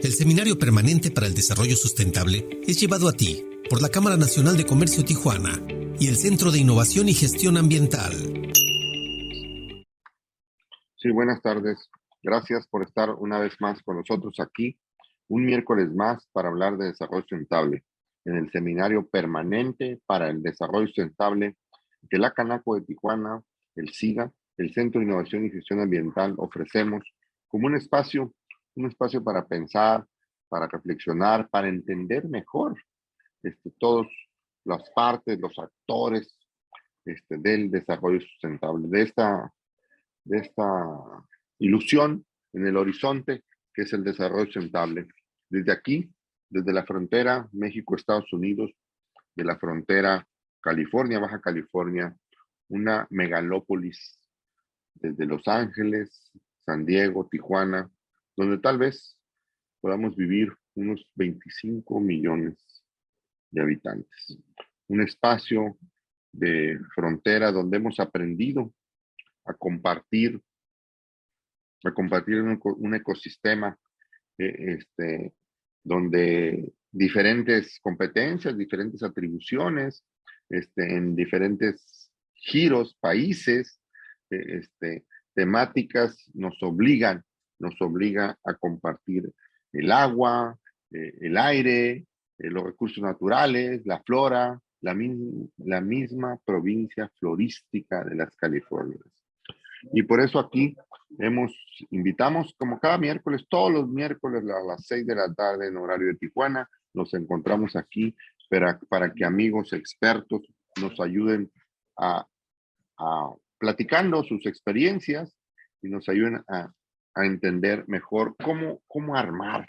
El Seminario Permanente para el Desarrollo Sustentable es llevado a ti por la Cámara Nacional de Comercio Tijuana y el Centro de Innovación y Gestión Ambiental. Sí, buenas tardes. Gracias por estar una vez más con nosotros aquí, un miércoles más para hablar de desarrollo sustentable en el Seminario Permanente para el Desarrollo Sustentable que la Canaco de Tijuana, el SIGA, el Centro de Innovación y Gestión Ambiental ofrecemos como un espacio para pensar, para reflexionar, para entender mejor todas las partes, los actores del desarrollo sustentable, de esta ilusión en el horizonte que es el desarrollo sustentable. Desde aquí, desde la frontera México-Estados Unidos, de la frontera California, Baja California, una megalópolis desde Los Ángeles, San Diego, Tijuana, donde tal vez podamos vivir unos 25 millones de habitantes. Un espacio de frontera donde hemos aprendido a compartir un ecosistema donde diferentes competencias, diferentes atribuciones, en diferentes giros, países, temáticas nos obliga a compartir el agua, el aire, los recursos naturales, la flora, la misma provincia florística de las Californias. Y por eso aquí invitamos, como cada miércoles, todos los miércoles a las 6 de la tarde en horario de Tijuana, nos encontramos aquí para que amigos expertos nos ayuden a platicando sus experiencias y nos ayuden a entender mejor cómo armar,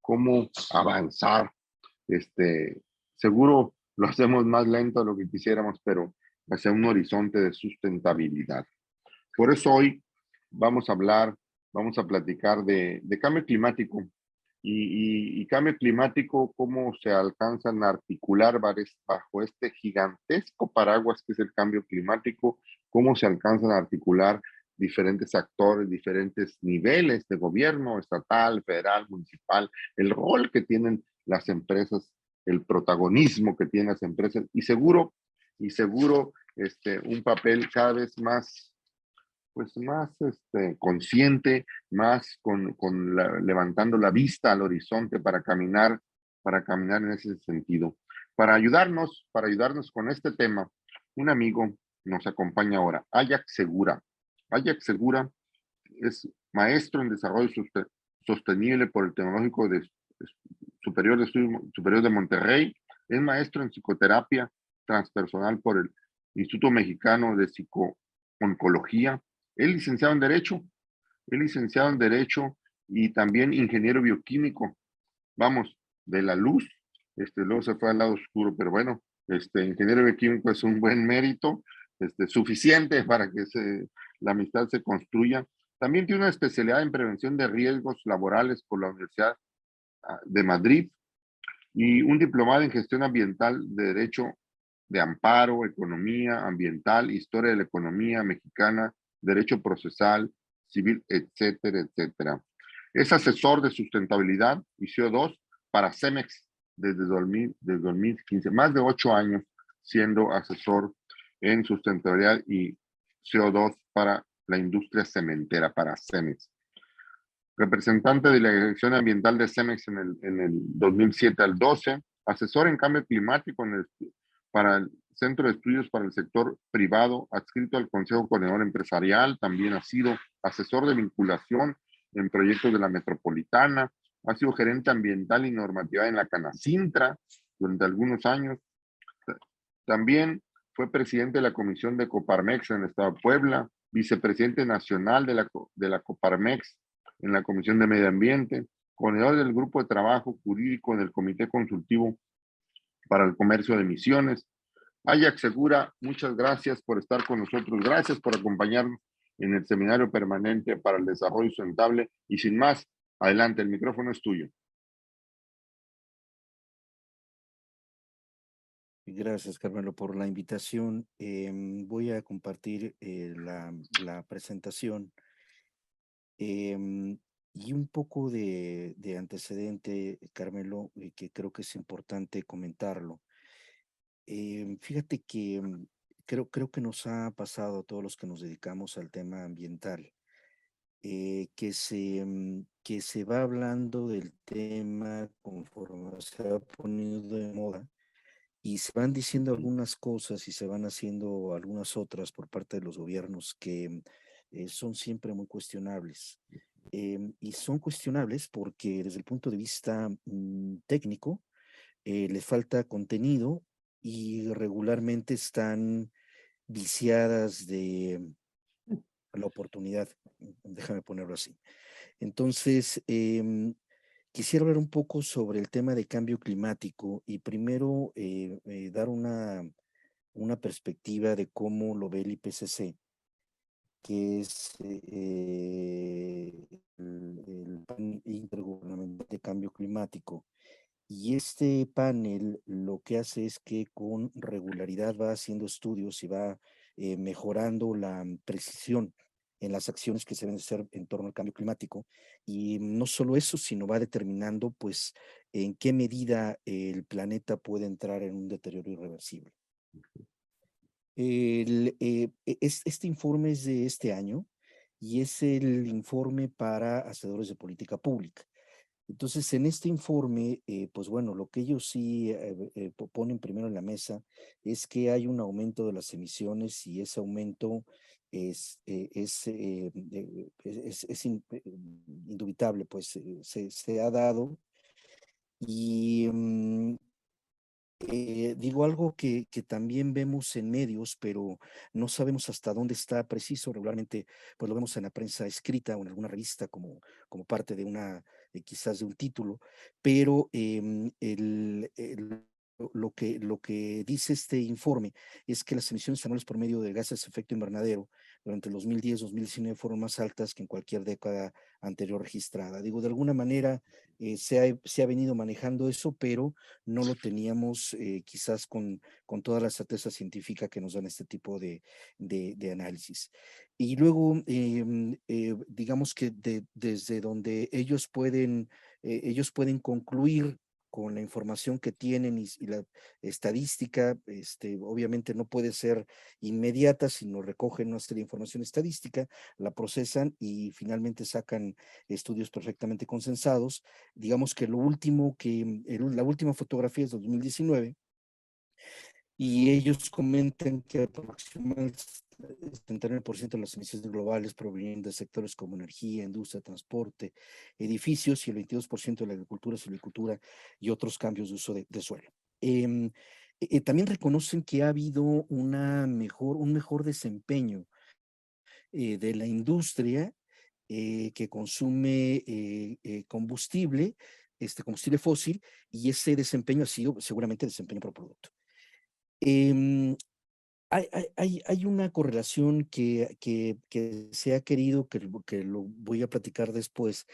cómo avanzar. Seguro lo hacemos más lento de lo que quisiéramos, pero hacia un horizonte de sustentabilidad. Por eso hoy vamos a platicar de cambio climático y cambio climático, cómo se alcanzan a articular bajo este gigantesco paraguas que es el cambio climático, cómo se alcanzan a articular diferentes actores, diferentes niveles de gobierno, estatal, federal, municipal, el rol que tienen las empresas, el protagonismo que tienen las empresas y seguro un papel cada vez más consciente, más levantando la vista al horizonte para caminar en ese sentido. Para ayudarnos con este tema, un amigo nos acompaña ahora, Ajax Segura. Ajax Segura es maestro en desarrollo sostenible por el Tecnológico Superior de Monterrey, es maestro en psicoterapia transpersonal por el Instituto Mexicano de Psico-Oncología, es licenciado en Derecho y también ingeniero bioquímico. Vamos, de la luz, luego se fue al lado oscuro, pero bueno, ingeniero bioquímico es un buen mérito, suficiente para que la amistad se construya. También tiene una especialidad en prevención de riesgos laborales por la Universidad de Madrid y un diplomado en gestión ambiental de Derecho de Amparo, Economía Ambiental, Historia de la Economía Mexicana, Derecho Procesal, Civil, etcétera, etcétera. Es asesor de sustentabilidad y CO2 para Cemex desde 2015, más de 8 años siendo asesor en sustentabilidad y CO2 para la industria cementera, para Cemex. Representante de la Dirección Ambiental de Cemex en el 2007 al 12, asesor en cambio climático para el Centro de Estudios para el Sector Privado, adscrito al Consejo Coordinador Empresarial, también ha sido asesor de vinculación en proyectos de la Metropolitana, ha sido gerente ambiental y normatividad en la Canacintra durante algunos años. También fue presidente de la Comisión de Coparmex en el Estado de Puebla, vicepresidente nacional de la Coparmex en la Comisión de Medio Ambiente, coordinador del Grupo de Trabajo Jurídico en el Comité Consultivo para el Comercio de Emisiones. Ajax Segura, muchas gracias por estar con nosotros, gracias por acompañarnos en el Seminario Permanente para el Desarrollo Sustentable y sin más, adelante, el micrófono es tuyo. Gracias, Carmelo, por la invitación. Voy a compartir la presentación. Y Y un poco de antecedente, Carmelo, que creo que es importante comentarlo. Fíjate que creo que nos ha pasado a todos los que nos dedicamos al tema ambiental, que se va hablando del tema conforme se va poniendo de moda y se van diciendo Ujú. algunas cosas y se van haciendo algunas otras por parte de los gobiernos que son siempre muy cuestionables. Y son cuestionables porque desde el punto de vista técnico les falta contenido y regularmente están viciadas de la oportunidad, déjame ponerlo así. Entonces, quisiera hablar un poco sobre el tema de cambio climático y primero dar una perspectiva de cómo lo ve el IPCC, que es el panel intergubernamental de cambio climático. Y este panel lo que hace es que con regularidad va haciendo estudios y va mejorando la precisión en las acciones que se deben hacer en torno al cambio climático. Y no solo eso, sino va determinando pues en qué medida el planeta puede entrar en un deterioro irreversible. Este informe es de este año y es el informe para hacedores de política pública. Entonces, en este informe, pues bueno, lo que ellos sí ponen primero en la mesa es que hay un aumento de las emisiones y ese aumento indubitable, pues se ha dado y digo algo que también vemos en medios, pero no sabemos hasta dónde está preciso. Regularmente, pues lo vemos en la prensa escrita o en alguna revista como parte de quizás de un título, pero lo que dice este informe es que las emisiones anuales por medio de gases de efecto invernadero durante el 2010-2019 fueron más altas que en cualquier década anterior registrada. Digo, de alguna manera se ha venido manejando eso, pero no lo teníamos quizás con toda la certeza científica que nos dan este tipo de análisis. Y luego, digamos que desde donde ellos pueden concluir con la información que tienen y la estadística, obviamente no puede ser inmediata, sino recogen una serie de información estadística, la procesan y finalmente sacan estudios perfectamente consensados. Digamos que la última fotografía es de 2019 y ellos comentan que aproximadamente el 79% de las emisiones globales provienen de sectores como energía, industria, transporte, edificios y el 22% de la agricultura, silvicultura y otros cambios de uso de suelo. También reconocen que ha habido un mejor desempeño de la industria que consume combustible fósil, y ese desempeño ha sido seguramente desempeño por producto. Em, hay una correlación que se ha querido, que lo voy a platicar después,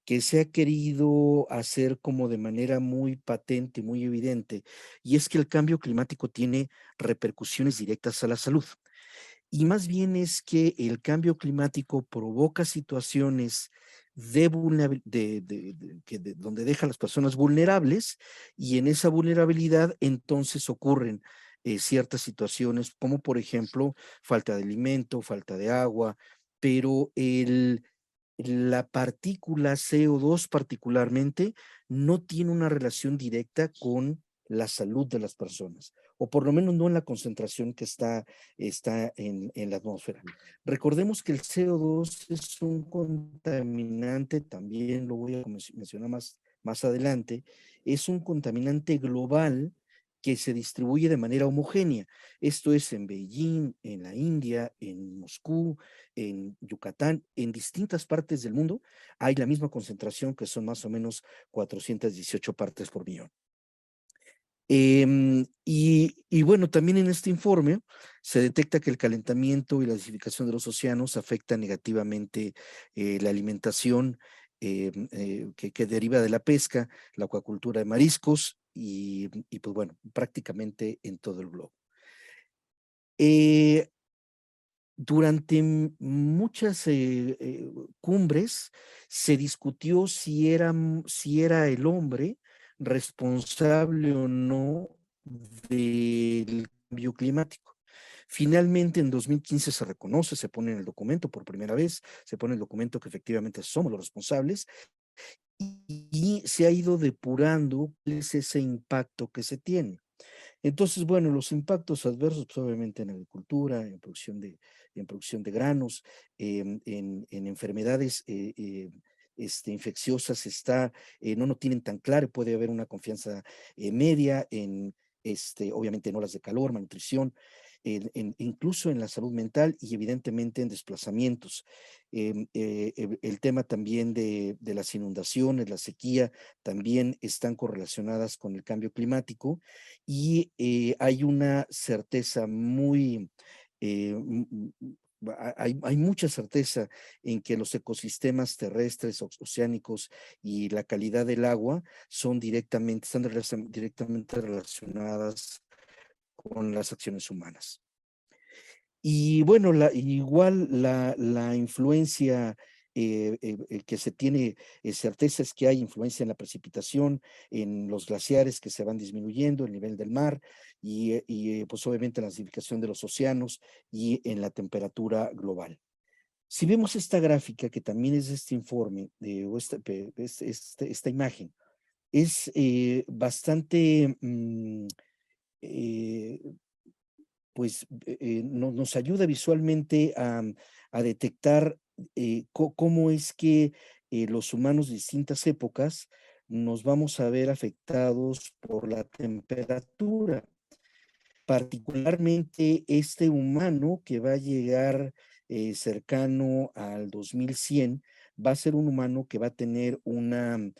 que se ha querido hacer como de manera muy patente, muy evidente, y es que el cambio climático tiene repercusiones directas a la salud. Y más bien es que el cambio climático provoca situaciones donde deja a las personas vulnerables, y en esa vulnerabilidad entonces ocurren ciertas situaciones como por ejemplo falta de alimento, falta de agua, pero la partícula CO2 particularmente no tiene una relación directa con la salud de las personas, o por lo menos no en la concentración que está en la atmósfera. Recordemos que el CO2 es un contaminante, también lo voy a mencionar más adelante, es un contaminante global que se distribuye de manera homogénea. Esto es en Beijing, en la India, en Moscú, en Yucatán, en distintas partes del mundo hay la misma concentración, que son más o menos 418 partes por millón. Y bueno, también en este informe se detecta que el calentamiento y la acidificación de los océanos afecta negativamente la alimentación que deriva de la pesca, la acuacultura de mariscos y pues bueno, prácticamente en todo el globo. Eh, durante muchas cumbres se discutió si era el hombre responsable o no del cambio climático. Finalmente, en 2015 se reconoce, se pone en el documento por primera vez, se pone en el documento que efectivamente somos los responsables y se ha ido depurando cuál es ese impacto que se tiene. Entonces, bueno, los impactos adversos, pues, obviamente en agricultura, en producción de granos, en enfermedades infecciosas no tienen tan claro, puede haber una confianza media obviamente en olas de calor, malnutrición, incluso en la salud mental y evidentemente en desplazamientos. El tema también de las inundaciones, la sequía, también están correlacionadas con el cambio climático y hay una certeza muy, hay mucha certeza en que los ecosistemas terrestres, oceánicos y la calidad del agua están directamente relacionadas con las acciones humanas. Y bueno, igual la influencia que se tiene, certeza es que hay influencia en la precipitación, en los glaciares que se van disminuyendo, el nivel del mar pues obviamente en la acidificación de los océanos y en la temperatura global. Si vemos esta gráfica, que también es de este informe, o esta imagen, es bastante eh, pues nos ayuda visualmente a detectar cómo es que los humanos de distintas épocas nos vamos a ver afectados por la temperatura. Particularmente este humano que va a llegar cercano al 2100 va a ser un humano que va a tener una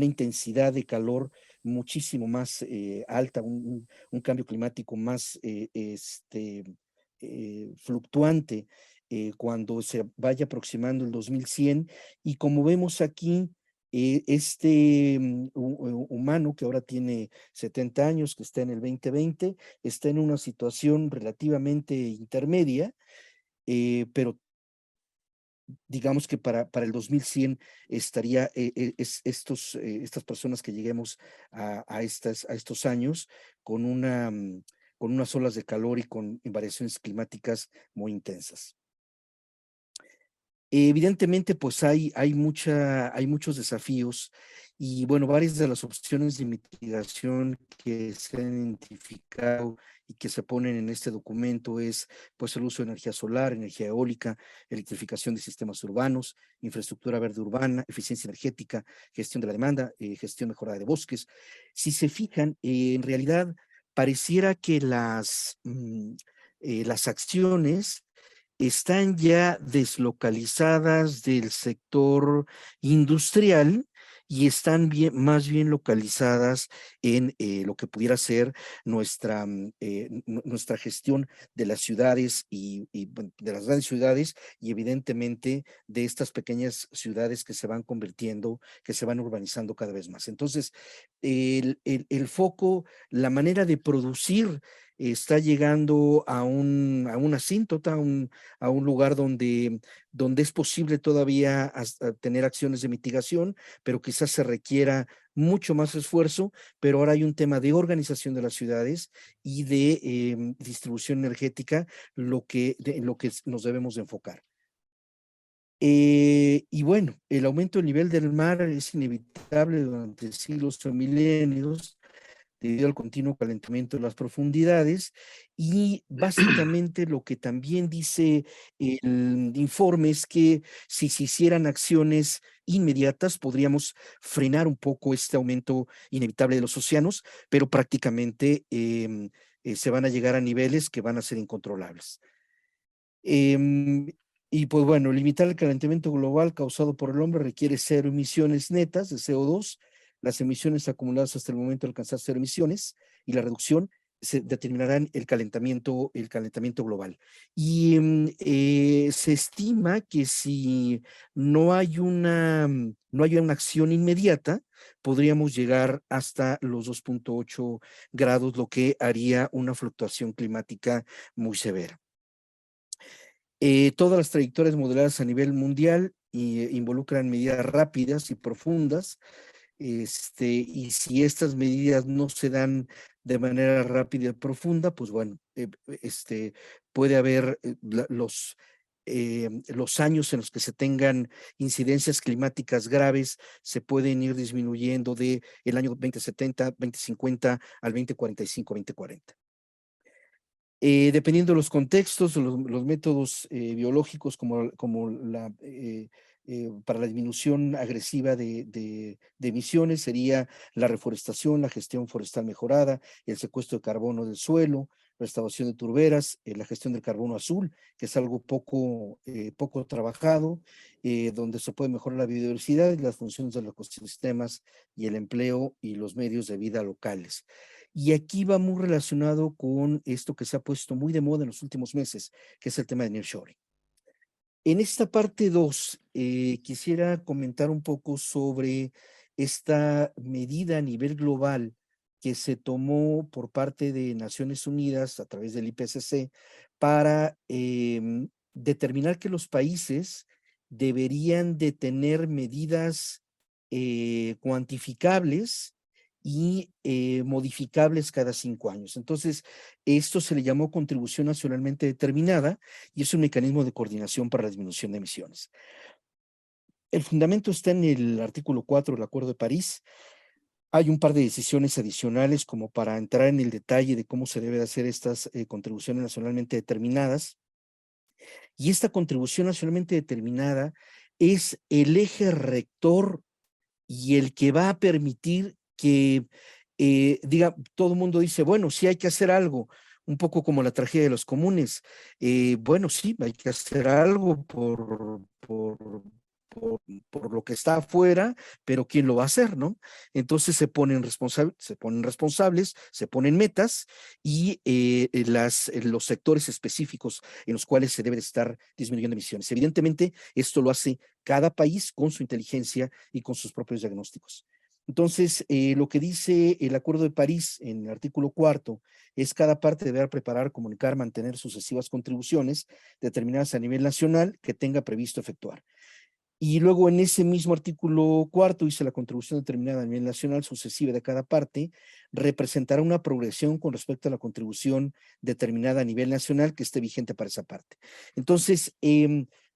intensidad de calor muchísimo más alta, un cambio climático más fluctuante cuando se vaya aproximando el 2100. Y como vemos aquí, humano que ahora tiene 70 años, que está en el 2020, está en una situación relativamente intermedia, pero digamos que para el 2100 estaría estas personas que lleguemos a estos años con con unas olas de calor y con variaciones climáticas muy intensas. Evidentemente, pues hay muchos desafíos y bueno, varias de las opciones de mitigación que se han identificado y que se ponen en este documento es pues el uso de energía solar, energía eólica, electrificación de sistemas urbanos, infraestructura verde urbana, eficiencia energética, gestión de la demanda, gestión mejorada de bosques. Si se fijan, en realidad pareciera que las acciones están ya deslocalizadas del sector industrial y están más bien localizadas en lo que pudiera ser nuestra gestión de las ciudades bueno, de las grandes ciudades y evidentemente de estas pequeñas ciudades que se van convirtiendo, que se van urbanizando cada vez más. Entonces, el foco, la manera de producir está llegando a una asíntota, a un lugar donde es posible todavía tener acciones de mitigación, pero quizás se requiera mucho más esfuerzo, pero ahora hay un tema de organización de las ciudades y de distribución energética, en lo que nos debemos de enfocar. Y bueno, el aumento del nivel del mar es inevitable durante siglos o milenios, debido al continuo calentamiento de las profundidades. Y básicamente lo que también dice el informe es que si se hicieran acciones inmediatas, podríamos frenar un poco este aumento inevitable de los océanos, pero prácticamente se van a llegar a niveles que van a ser incontrolables. Em, y pues bueno, limitar el calentamiento global causado por el hombre requiere cero emisiones netas de CO2. Las emisiones acumuladas hasta el momento de alcanzar cero emisiones y la reducción se determinarán el calentamiento global. Y se estima que si no hay una acción inmediata, podríamos llegar hasta los 2.8 grados, lo que haría una fluctuación climática muy severa. Todas las trayectorias modeladas a nivel mundial involucran medidas rápidas y profundas, y si estas medidas no se dan de manera rápida y profunda, pues bueno, puede haber los años en los que se tengan incidencias climáticas graves se pueden ir disminuyendo de el año 2070, 2050 al 2045, 2040. Dependiendo de los contextos, los métodos biológicos como para la disminución agresiva de emisiones sería la reforestación, la gestión forestal mejorada, el secuestro de carbono del suelo, restauración de turberas, la gestión del carbono azul, que es algo poco trabajado, donde se puede mejorar la biodiversidad y las funciones de los ecosistemas y el empleo y los medios de vida locales. Y aquí va muy relacionado con esto que se ha puesto muy de moda en los últimos meses, que es el tema de nearshoring. En esta parte 2, quisiera comentar un poco sobre esta medida a nivel global que se tomó por parte de Naciones Unidas a través del IPCC para determinar que los países deberían de tener medidas cuantificables y modificables cada 5 años. Entonces, esto se le llamó contribución nacionalmente determinada y es un mecanismo de coordinación para la disminución de emisiones. El fundamento está en el artículo 4 del Acuerdo de París. Hay un par de decisiones adicionales como para entrar en el detalle de cómo se debe de hacer estas contribuciones nacionalmente determinadas. Y esta contribución nacionalmente determinada es el eje rector y el que va a permitir que, todo el mundo dice, bueno, sí hay que hacer algo, un poco como la tragedia de los comunes. Bueno, sí, hay que hacer algo por lo que está afuera, pero ¿quién lo va a hacer, no? Entonces se ponen responsables, se ponen metas y los sectores específicos en los cuales se debe de estar disminuyendo emisiones. Evidentemente, esto lo hace cada país con su inteligencia y con sus propios diagnósticos. Entonces, lo que dice el Acuerdo de París en el artículo 4 es cada parte deberá preparar, comunicar, mantener sucesivas contribuciones determinadas a nivel nacional que tenga previsto efectuar. Y luego en ese mismo artículo 4 dice la contribución determinada a nivel nacional sucesiva de cada parte representará una progresión con respecto a la contribución determinada a nivel nacional que esté vigente para esa parte. Entonces,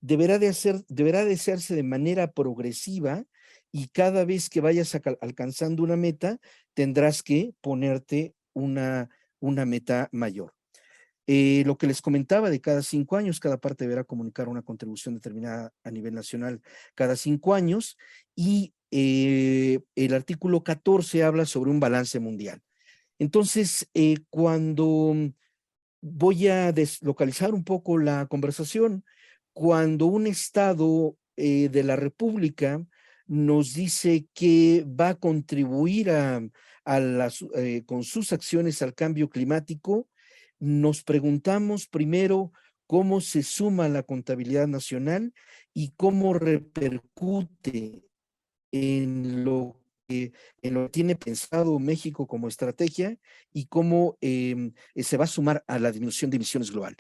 deberá de hacerse de manera progresiva y cada vez que vayas alcanzando una meta, tendrás que ponerte una meta mayor. Lo que les comentaba de cada 5 años, cada parte deberá comunicar una contribución determinada a nivel nacional cada 5 años y el artículo 14 habla sobre un balance mundial. Entonces, cuando voy a deslocalizar un poco la conversación, cuando un estado de la República nos dice que va a contribuir con sus acciones al cambio climático, nos preguntamos primero cómo se suma la contabilidad nacional y cómo repercute en lo que tiene pensado México como estrategia y cómo se va a sumar a la disminución de emisiones global.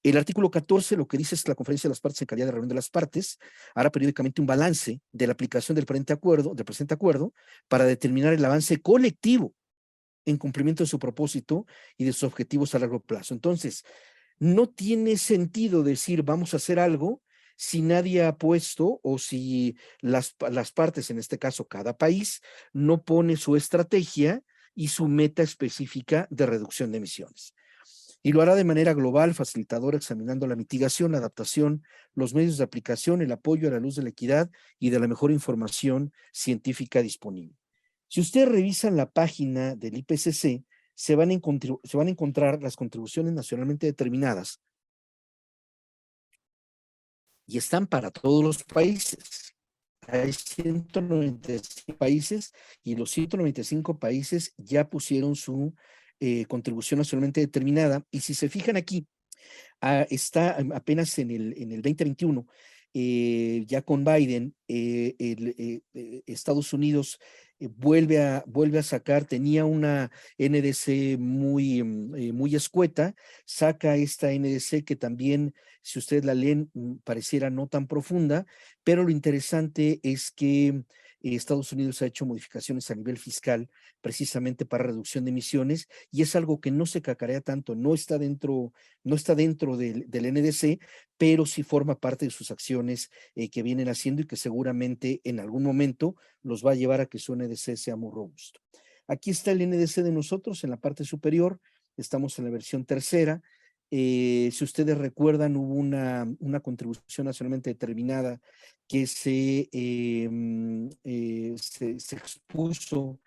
El artículo 14 lo que dice es que la Conferencia de las Partes en calidad de reunión de las partes hará periódicamente un balance de la aplicación del presente acuerdo para determinar el avance colectivo en cumplimiento de su propósito y de sus objetivos a largo plazo. Entonces, no tiene sentido decir vamos a hacer algo si nadie ha puesto o si las partes, en este caso cada país, no pone su estrategia y su meta específica de reducción de emisiones. Y lo hará de manera global, facilitadora, examinando la mitigación, la adaptación, los medios de aplicación, el apoyo a la luz de la equidad y de la mejor información científica disponible. Si ustedes revisan la página del IPCC, se van a encontrar las contribuciones nacionalmente determinadas y están para todos los países. Hay 195 países y los 195 países ya pusieron su contribución nacionalmente determinada. Y si se fijan aquí, está apenas en el 2021, ya con Biden, Estados Unidos vuelve a sacar, tenía una NDC muy escueta, saca esta NDC que también, si ustedes la leen, pareciera no tan profunda, pero lo interesante es que Estados Unidos ha hecho modificaciones a nivel fiscal precisamente para reducción de emisiones y es algo que no se cacarea tanto, no está dentro del NDC, pero sí forma parte de sus acciones que vienen haciendo y que seguramente en algún momento los va a llevar a que su NDC sea muy robusto. Aquí está el NDC de nosotros en la parte superior, estamos en la versión tercera. Si ustedes recuerdan, hubo una contribución nacionalmente determinada que se expuso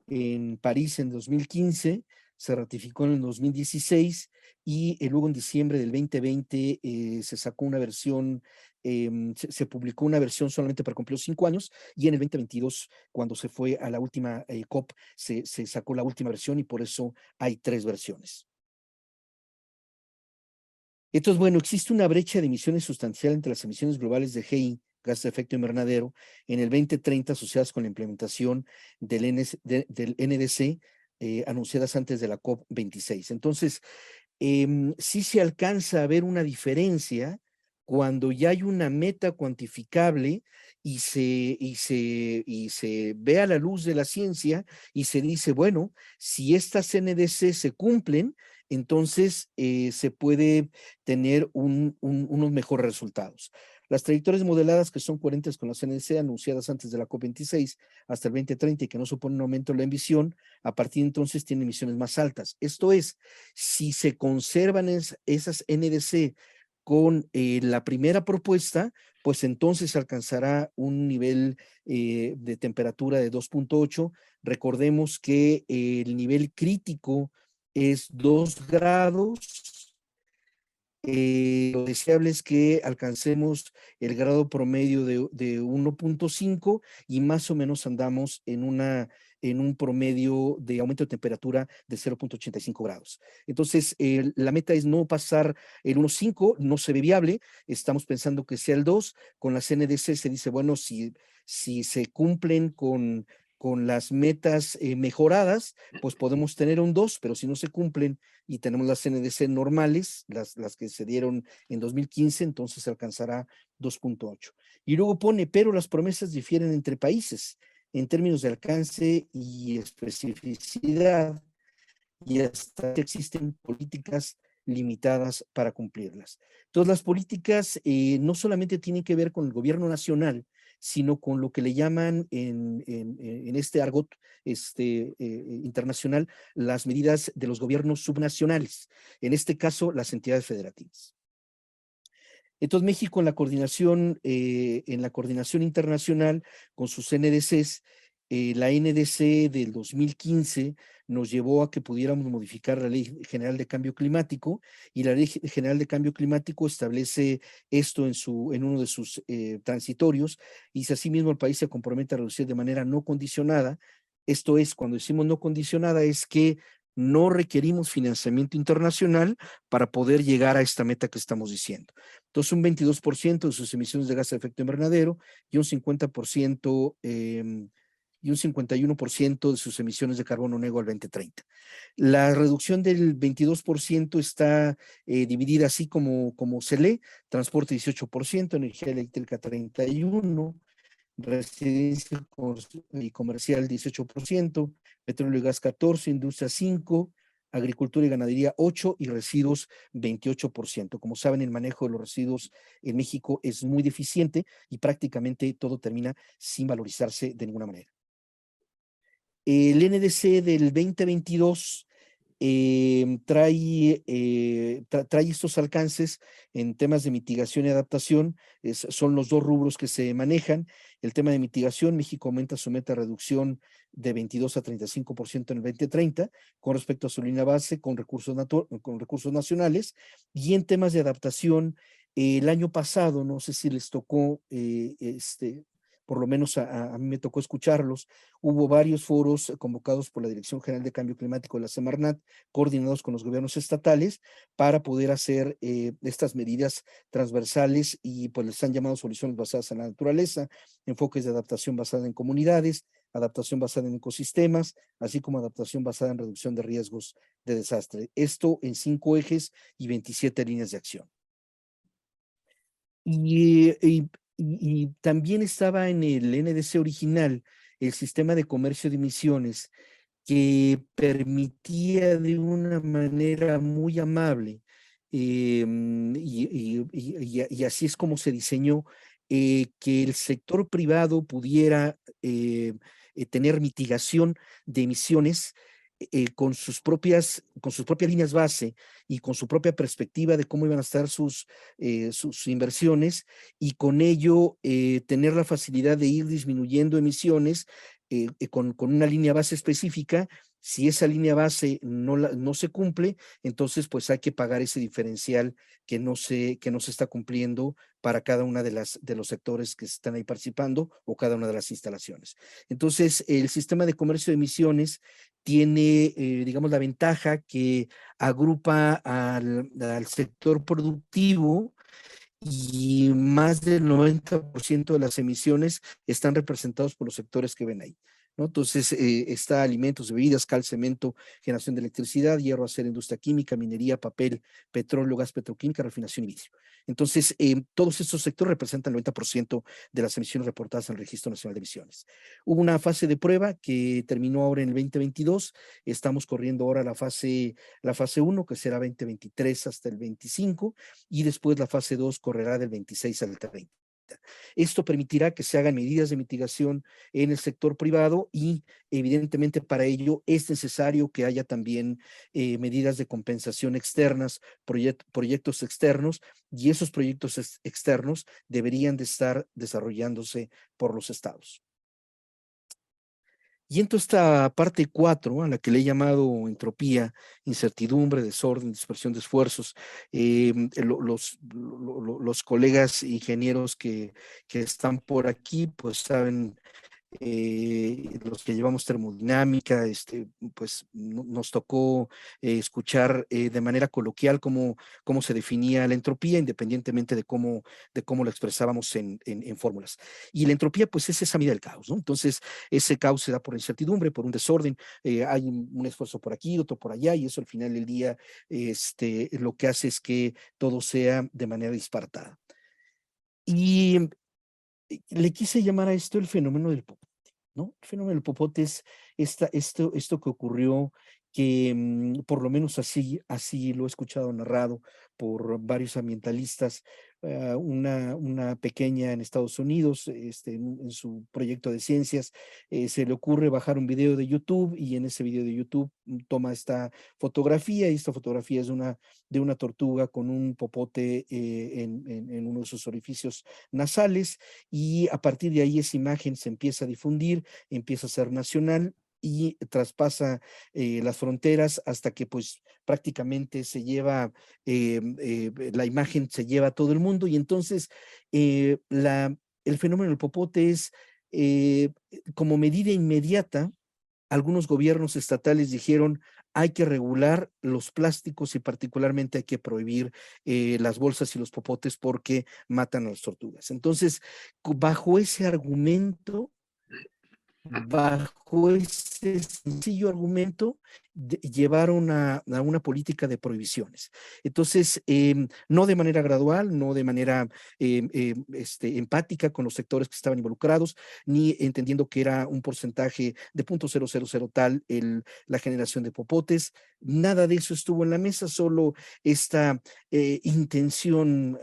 en París en 2015, se ratificó en el 2016 y luego en diciembre del 2020 se sacó una versión, se publicó una versión solamente para cumplir los 5 años y en el 2022, cuando se fue a la última COP, se sacó la última versión y por eso hay 3 versiones. Entonces, bueno, existe una brecha de emisiones sustancial entre las emisiones globales de GI, gas de efecto invernadero, en el 2030 asociadas con la implementación del NDC anunciadas antes de la COP26. Entonces, sí se alcanza a ver una diferencia cuando ya hay una meta cuantificable y se ve a la luz de la ciencia y se dice, bueno, si estas NDC se cumplen, entonces se puede tener unos mejores resultados. Las trayectorias modeladas que son coherentes con las NDC anunciadas antes de la COP26 hasta el 2030 y que no suponen un aumento en la emisión, a partir de entonces tienen emisiones más altas. Esto es, si se conservan esas NDC con la primera propuesta, pues entonces alcanzará un nivel de temperatura de 2.8. Recordemos que el nivel crítico es 2 grados. Lo deseable es que alcancemos el grado promedio de 1.5 y más o menos andamos en un promedio de aumento de temperatura de 0.85 grados. Entonces, la meta es no pasar el 1.5, no se ve viable, estamos pensando que sea el 2. Con las NDC se dice, bueno, si se cumplen con las metas mejoradas, pues podemos tener un 2, pero si no se cumplen y tenemos las NDC normales, las que se dieron en 2015, entonces se alcanzará 2.8. Y luego pone, pero las promesas difieren entre países en términos de alcance y especificidad, y hasta que existen políticas limitadas para cumplirlas. Entonces, las políticas no solamente tienen que ver con el gobierno nacional, sino con lo que le llaman en este argot internacional las medidas de los gobiernos subnacionales, en este caso las entidades federativas. Entonces, México en la coordinación internacional con sus NDCs, la NDC del 2015 nos llevó a que pudiéramos modificar la Ley General de Cambio Climático y la Ley General de Cambio Climático establece esto en uno de sus transitorios y si asimismo el país se compromete a reducir de manera no condicionada, esto es, cuando decimos no condicionada, es que no requerimos financiamiento internacional para poder llegar a esta meta que estamos diciendo. Entonces, un 22% de sus emisiones de gas de efecto invernadero y un 50% y un 51% de sus emisiones de carbono negro al 2030. La reducción del 22% está dividida así como se lee: transporte 18%, energía eléctrica 31%, residencia y comercial 18%, petróleo y gas 14%, industria 5%, agricultura y ganadería 8% y residuos 28%. Como saben, el manejo de los residuos en México es muy deficiente y prácticamente todo termina sin valorizarse de ninguna manera. El NDC del 2022 trae estos alcances en temas de mitigación y adaptación. Son los 2 rubros que se manejan. El tema de mitigación: México aumenta su meta de reducción de 22 a 35% en el 2030 con respecto a su línea base con recursos nacionales. Y en temas de adaptación, el año pasado, no sé si les tocó por lo menos a mí me tocó escucharlos. Hubo varios foros convocados por la Dirección General de Cambio Climático de la Semarnat, coordinados con los gobiernos estatales, para poder hacer estas medidas transversales, y pues les han llamado soluciones basadas en la naturaleza, enfoques de adaptación basada en comunidades, adaptación basada en ecosistemas, así como adaptación basada en reducción de riesgos de desastre. Esto en 5 ejes y 27 líneas de acción. Y también estaba en el NDC original el sistema de comercio de emisiones, que permitía de una manera muy amable, y así es como se diseñó, que el sector privado pudiera tener mitigación de emisiones con sus propias líneas base y con su propia perspectiva de cómo iban a estar sus inversiones, y con ello tener la facilidad de ir disminuyendo emisiones con una línea base específica. Si esa línea base no se cumple, entonces pues hay que pagar ese diferencial que no se está cumpliendo para cada una de los sectores que están ahí participando, o cada una de las instalaciones. Entonces, el sistema de comercio de emisiones tiene, digamos, la ventaja que agrupa al sector productivo, y más del 90% de las emisiones están representados por los sectores que ven ahí, ¿no? Entonces, está alimentos, bebidas, cal, cemento, generación de electricidad, hierro, acero, industria química, minería, papel, petróleo, gas petroquímica, refinación y vidrio. Entonces, todos estos sectores representan el 90% de las emisiones reportadas en el Registro Nacional de Emisiones. Hubo una fase de prueba que terminó ahora en el 2022. Estamos corriendo ahora la fase 1, que será 2023 hasta el 25, y después la fase 2 correrá del 26 al 30. Esto permitirá que se hagan medidas de mitigación en el sector privado, y evidentemente para ello es necesario que haya también medidas de compensación externas, proyectos externos, y esos proyectos externos deberían de estar desarrollándose por los estados. Y entonces esta parte 4, a la que le he llamado entropía, incertidumbre, desorden, dispersión de esfuerzos. Los colegas ingenieros que están por aquí, pues saben, los que llevamos termodinámica, pues nos tocó escuchar de manera coloquial cómo se definía la entropía, independientemente de cómo lo expresábamos en fórmulas. Y la entropía, pues, es esa medida del caos, ¿no? Entonces, ese caos se da por incertidumbre, por un desorden. Hay un esfuerzo por aquí, otro por allá, y eso al final del día lo que hace es que todo sea de manera disparatada. Y le quise llamar a esto el fenómeno del popote, ¿no? El fenómeno del popote es esto que ocurrió, que por lo menos así lo he escuchado narrado por varios ambientalistas. Una pequeña en Estados Unidos, en su proyecto de ciencias, se le ocurre bajar un video de YouTube, y en ese video de YouTube toma esta fotografía, y esta fotografía es de una tortuga con un popote en uno de sus orificios nasales, y a partir de ahí esa imagen se empieza a difundir, empieza a ser nacional, y traspasa las fronteras, hasta que pues prácticamente se lleva, la imagen se lleva a todo el mundo. Y entonces el fenómeno del popote es, como medida inmediata, algunos gobiernos estatales dijeron: hay que regular los plásticos, y particularmente hay que prohibir las bolsas y los popotes, porque matan a las tortugas. Entonces, bajo ese argumento, sencillo argumento, llevaron a una política de prohibiciones. Entonces, no de manera gradual, no de manera empática con los sectores que estaban involucrados, ni entendiendo que era un porcentaje de 0.000 tal la generación de popotes. Nada de eso estuvo en la mesa, solo esta intención.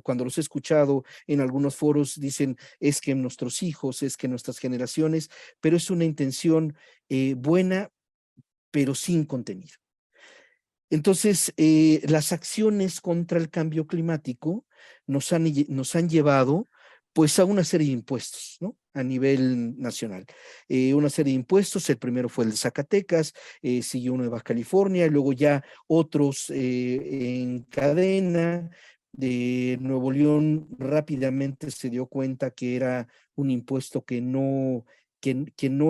Cuando los he escuchado en algunos foros, dicen: es que nuestros hijos, es que nuestras generaciones, pero es una intención buena, pero sin contenido. Entonces, las acciones contra el cambio climático nos han llevado pues a una serie de impuestos, ¿no? A nivel nacional. Una serie de impuestos. El primero fue el de Zacatecas, siguió uno de Baja California, y luego ya otros en cadena. Nuevo León rápidamente se dio cuenta que era un impuesto que no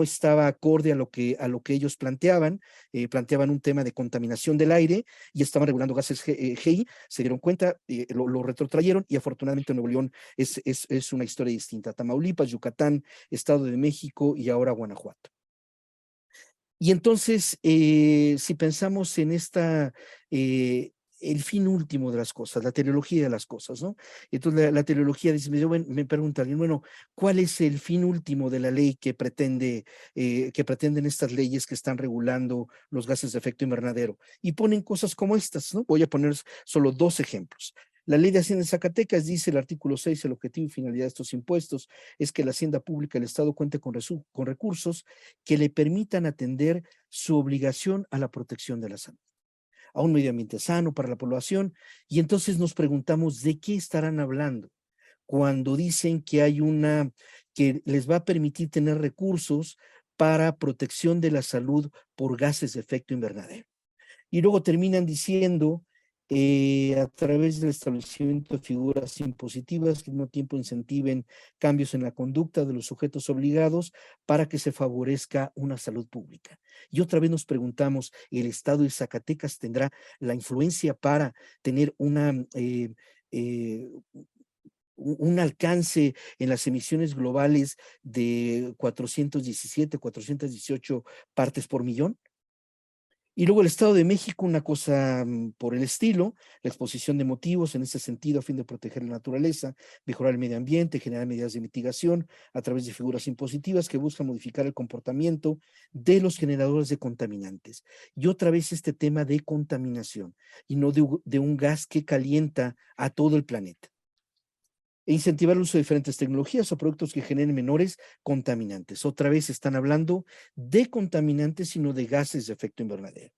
estaba acorde a lo que ellos planteaban. Planteaban un tema de contaminación del aire y estaban regulando gases GI. Se dieron cuenta, lo retrotrayeron, y afortunadamente Nuevo León es una historia distinta. Tamaulipas, Yucatán, Estado de México y ahora Guanajuato. Y entonces, si pensamos en el fin último de las cosas, la teleología de las cosas, ¿no? Entonces la teleología dice, me pregunta alguien, bueno, ¿cuál es el fin último de la ley que pretenden estas leyes que están regulando los gases de efecto invernadero? Y ponen cosas como estas, ¿no? Voy a poner solo 2 ejemplos. La ley de Hacienda de Zacatecas dice, el artículo 6, el objetivo y finalidad de estos impuestos es que la hacienda pública del Estado cuente con recursos que le permitan atender su obligación a la protección de la salud, a un medio ambiente sano para la población. Y entonces nos preguntamos, ¿de qué estarán hablando cuando dicen que les va a permitir tener recursos para protección de la salud por gases de efecto invernadero? Y luego terminan diciendo, a través del establecimiento de figuras impositivas que al mismo tiempo incentiven cambios en la conducta de los sujetos obligados para que se favorezca una salud pública. Y otra vez nos preguntamos, ¿el Estado de Zacatecas tendrá la influencia para tener un alcance en las emisiones globales de 417, 418 partes por millón? Y luego el Estado de México, una cosa por el estilo, la exposición de motivos en ese sentido a fin de proteger la naturaleza, mejorar el medio ambiente, generar medidas de mitigación a través de figuras impositivas que buscan modificar el comportamiento de los generadores de contaminantes. Y otra vez este tema de contaminación y no de un gas que calienta a todo el planeta. E incentivar el uso de diferentes tecnologías o productos que generen menores contaminantes. Otra vez están hablando de contaminantes y no de gases de efecto invernadero.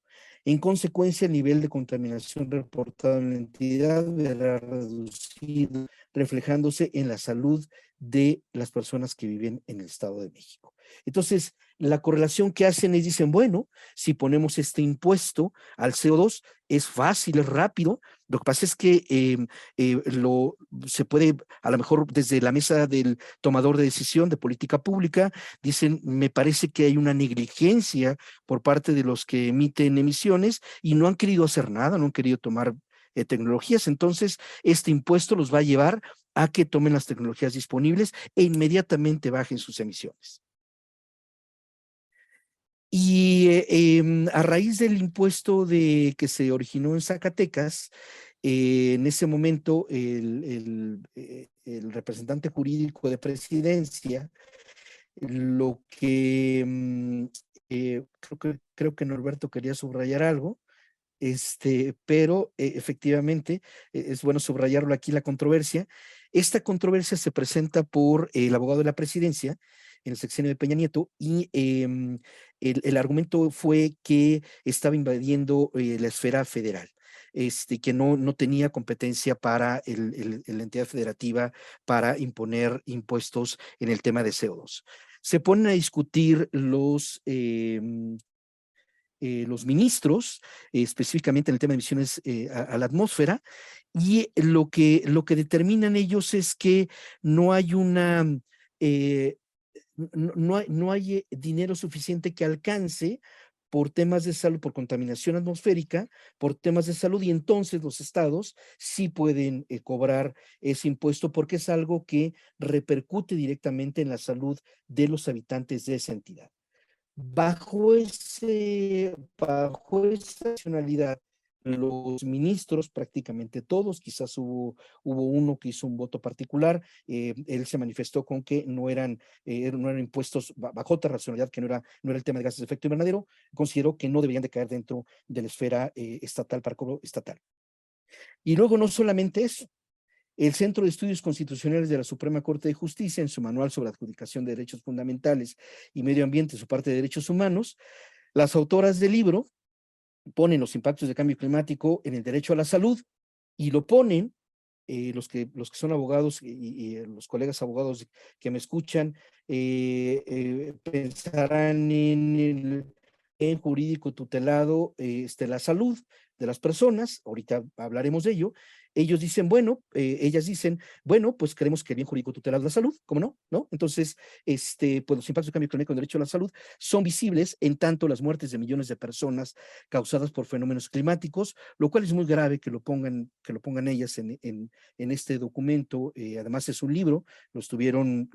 En consecuencia, el nivel de contaminación reportado en la entidad verá reducido, reflejándose en la salud de las personas que viven en el Estado de México. Entonces, la correlación que hacen es, dicen, bueno, si ponemos este impuesto al CO2, es fácil, es rápido. Lo que pasa es que se puede, a lo mejor desde la mesa del tomador de decisión de política pública, dicen, me parece que hay una negligencia por parte de los que emiten emisiones y no han querido hacer nada, no han querido tomar tecnologías. Entonces, este impuesto los va a llevar a que tomen las tecnologías disponibles e inmediatamente bajen sus emisiones. Y a raíz del impuesto que se originó en Zacatecas, en ese momento el representante jurídico de Presidencia, lo que creo que Norberto quería subrayar algo, pero efectivamente es bueno subrayarlo aquí, la controversia. Esta controversia se presenta por el abogado de la Presidencia en el sexenio de Peña Nieto, y el argumento fue que estaba invadiendo la esfera federal, que no tenía competencia para la entidad federativa para imponer impuestos en el tema de CO2. Se ponen a discutir los ministros, específicamente en el tema de emisiones a la atmósfera, y lo que determinan ellos es que no hay no hay dinero suficiente que alcance por temas de salud, por contaminación atmosférica, por temas de salud, y entonces los estados sí pueden cobrar ese impuesto porque es algo que repercute directamente en la salud de los habitantes de esa entidad. Bajo esa racionalidad, los ministros, prácticamente todos, quizás hubo uno que hizo un voto particular, él se manifestó con que no eran impuestos, bajo otra racionalidad que no era el tema de gases de efecto invernadero, consideró que no deberían de caer dentro de la esfera estatal, para cobro estatal. Y luego no solamente eso, el Centro de Estudios Constitucionales de la Suprema Corte de Justicia, en su manual sobre adjudicación de derechos fundamentales y medio ambiente, su parte de derechos humanos, las autoras del libro ponen los impactos del cambio climático en el derecho a la salud, y lo ponen, los que son abogados y los colegas abogados que me escuchan, pensarán en el jurídico tutelado, la salud de las personas, ahorita hablaremos de ello, ellos dicen, bueno, ellas dicen, bueno, pues creemos que el bien jurídico tutelado la salud, ¿cómo no? ¿No? Entonces, pues los impactos del cambio climático en el derecho a la salud son visibles en tanto las muertes de millones de personas causadas por fenómenos climáticos, lo cual es muy grave que lo pongan ellas en este documento. Además es un libro, lo estuvieron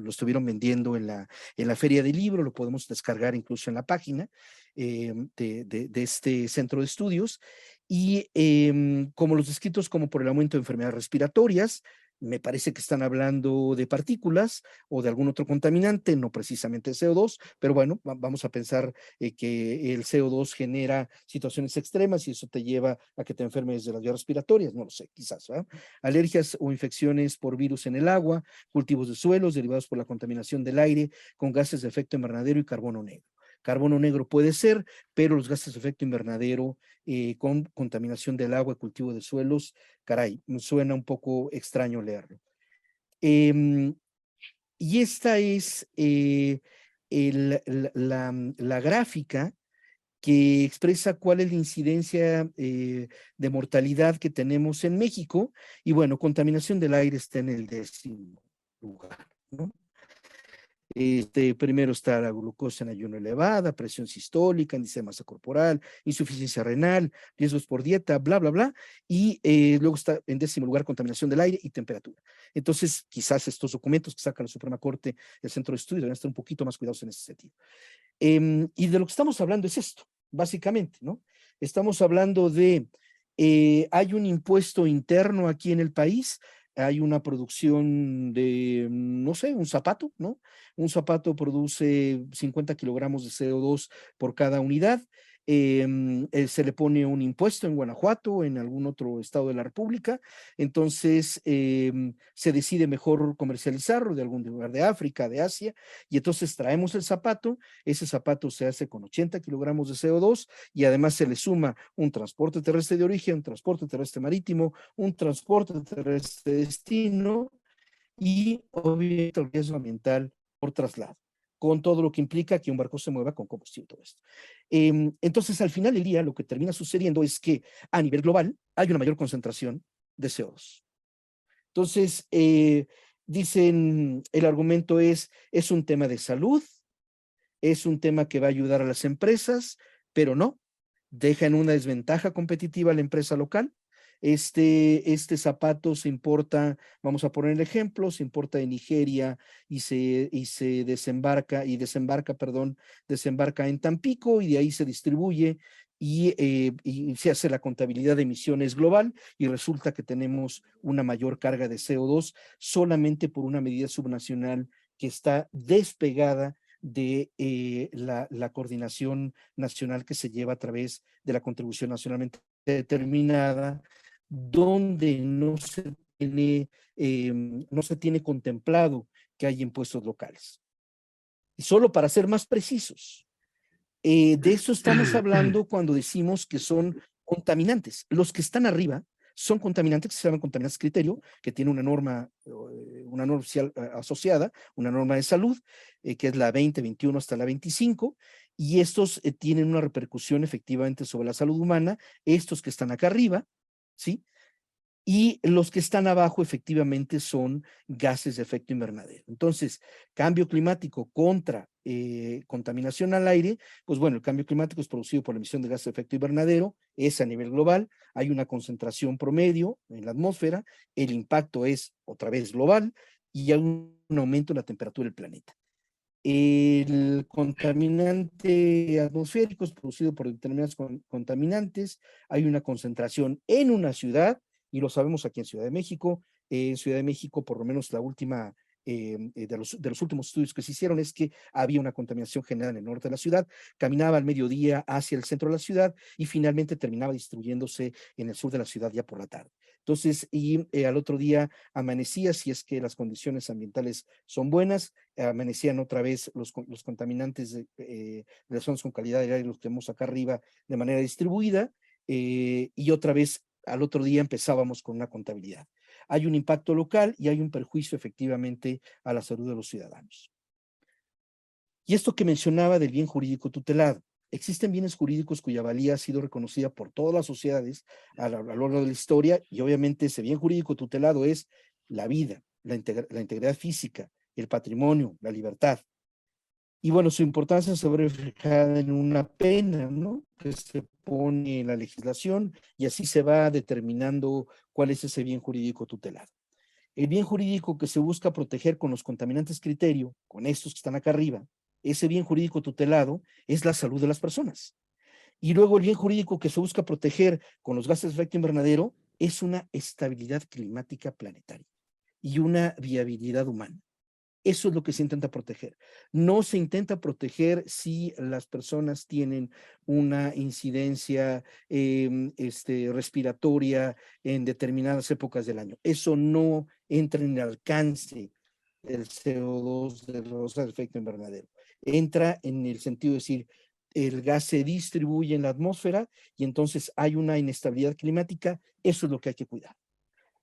vendiendo en la feria del libro, lo podemos descargar incluso en la página de este centro de estudios, y como los descritos como por el aumento de enfermedades respiratorias, me parece que están hablando de partículas o de algún otro contaminante, no precisamente CO2, pero bueno, vamos a pensar que el CO2 genera situaciones extremas y eso te lleva a que te enfermes de las vías respiratorias, no lo sé, quizás, ¿verdad? Alergias o infecciones por virus en el agua, cultivos de suelos derivados por la contaminación del aire con gases de efecto invernadero y carbono negro. Carbono negro puede ser, pero los gases de efecto invernadero con contaminación del agua y cultivo de suelos, caray, me suena un poco extraño leerlo. Y esta es la gráfica que expresa cuál es la incidencia de mortalidad que tenemos en México. Y bueno, contaminación del aire está en el 10º lugar, ¿no? Primero está la glucosa en ayuno elevada, presión sistólica, índice de masa corporal, insuficiencia renal, riesgos por dieta, bla, bla, bla. Y luego está en 10º lugar contaminación del aire y temperatura. Entonces, quizás estos documentos que saca la Suprema Corte, el Centro de Estudios, deben estar un poquito más cuidados en ese sentido. Y de lo que estamos hablando es esto, básicamente, ¿no? Estamos hablando de, hay un impuesto interno aquí en el país, hay una producción de, no sé, un zapato, ¿no? Un zapato produce 50 kilogramos de CO2 por cada unidad. Se le pone un impuesto en Guanajuato, en algún otro estado de la República, entonces se decide mejor comercializarlo de algún lugar de África, de Asia, y entonces traemos el zapato, ese zapato se hace con 80 kilogramos de CO2 y además se le suma un transporte terrestre de origen, un transporte terrestre marítimo, un transporte terrestre de destino y obviamente el riesgo ambiental por traslado, con todo lo que implica que un barco se mueva con combustible, todo esto. Entonces, al final del día, lo que termina sucediendo es que a nivel global hay una mayor concentración de CO2. Entonces, dicen, el argumento es un tema de salud, es un tema que va a ayudar a las empresas, pero no, deja en una desventaja competitiva a la empresa local. Este zapato se importa, vamos a poner el ejemplo, se importa de Nigeria y se desembarca en Tampico y de ahí se distribuye y se hace la contabilidad de emisiones global y resulta que tenemos una mayor carga de CO2 solamente por una medida subnacional que está despegada de la coordinación nacional que se lleva a través de la contribución nacionalmente determinada, donde no se tiene contemplado que hay impuestos locales. Y solo para ser más precisos, de eso estamos hablando cuando decimos que son contaminantes. Los que están arriba son contaminantes que se llaman contaminantes criterio, que tiene una norma oficial asociada, una norma de salud, que es la 20, 21 hasta la 25, y estos tienen una repercusión efectivamente sobre la salud humana, estos que están acá arriba, ¿sí? Y los que están abajo efectivamente son gases de efecto invernadero. Entonces, cambio climático contra contaminación al aire, pues bueno, el cambio climático es producido por la emisión de gases de efecto invernadero, es a nivel global, hay una concentración promedio en la atmósfera, el impacto es otra vez global y hay un aumento en la temperatura del planeta. El contaminante atmosférico es producido por determinados contaminantes, hay una concentración en una ciudad, y lo sabemos aquí en Ciudad de México. En Ciudad de México, por lo menos la última de los últimos estudios que se hicieron es que había una contaminación general en el norte de la ciudad, caminaba al mediodía hacia el centro de la ciudad y finalmente terminaba distribuyéndose en el sur de la ciudad ya por la tarde. Entonces, y al otro día amanecía, si es que las condiciones ambientales son buenas, amanecían otra vez los contaminantes relacionados con calidad del aire, los que tenemos acá arriba de manera distribuida, y otra vez al otro día empezábamos con una contabilidad. Hay un impacto local y hay un perjuicio efectivamente a la salud de los ciudadanos. Y esto que mencionaba del bien jurídico tutelado, Existen bienes jurídicos cuya valía ha sido reconocida por todas las sociedades a lo largo de la historia, y obviamente ese bien jurídico tutelado es la vida, la integridad física, el patrimonio, la libertad. Y bueno, su importancia se ve reflejada en una pena, ¿no?, que se pone en la legislación, y así se va determinando cuál es ese bien jurídico tutelado. El bien jurídico que se busca proteger con los contaminantes criterio, con estos que están acá arriba, ese bien jurídico tutelado es la salud de las personas. Y luego el bien jurídico que se busca proteger con los gases de efecto invernadero es una estabilidad climática planetaria y una viabilidad humana. Eso es lo que se intenta proteger. No se intenta proteger si las personas tienen una incidencia respiratoria en determinadas épocas del año. Eso no entra en el alcance del CO2, de los gases de efecto invernadero. Entra en el sentido de decir, el gas se distribuye en la atmósfera y entonces hay una inestabilidad climática. Eso es lo que hay que cuidar.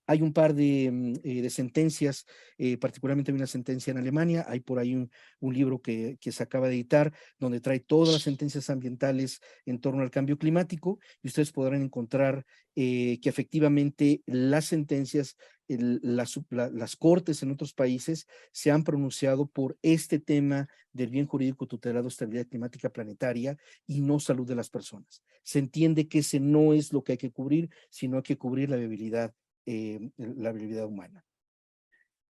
Hay un par de sentencias, particularmente hay una sentencia en Alemania, hay por ahí un libro que se acaba de editar, donde trae todas las sentencias ambientales en torno al cambio climático, y ustedes podrán encontrar que efectivamente las sentencias, las cortes en otros países se han pronunciado por este tema del bien jurídico tutelado, estabilidad climática planetaria y no salud de las personas. Se entiende que ese no es lo que hay que cubrir, sino hay que cubrir la viabilidad humana.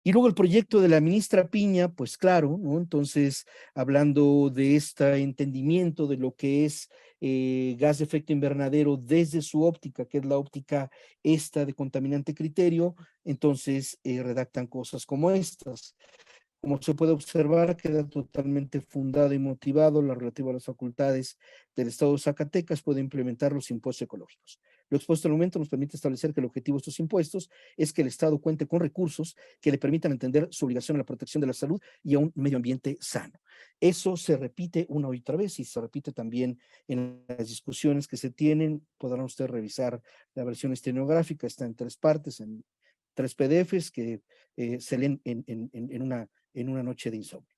Y luego el proyecto de la ministra Piña, pues claro, ¿no? Entonces, hablando de este entendimiento de lo que es gas de efecto invernadero desde su óptica, que es la óptica esta de contaminante criterio, entonces redactan cosas como estas. Como se puede observar, queda totalmente fundado y motivado lo relativo a las facultades del Estado de Zacatecas puede implementar los impuestos ecológicos. Lo expuesto al momento nos permite establecer que el objetivo de estos impuestos es que el Estado cuente con recursos que le permitan entender su obligación a la protección de la salud y a un medio ambiente sano. Eso se repite una y otra vez y se repite también en las discusiones que se tienen. Podrán ustedes revisar la versión estenográfica, está en 3 partes, en 3 PDFs que se leen en una noche de insomnio.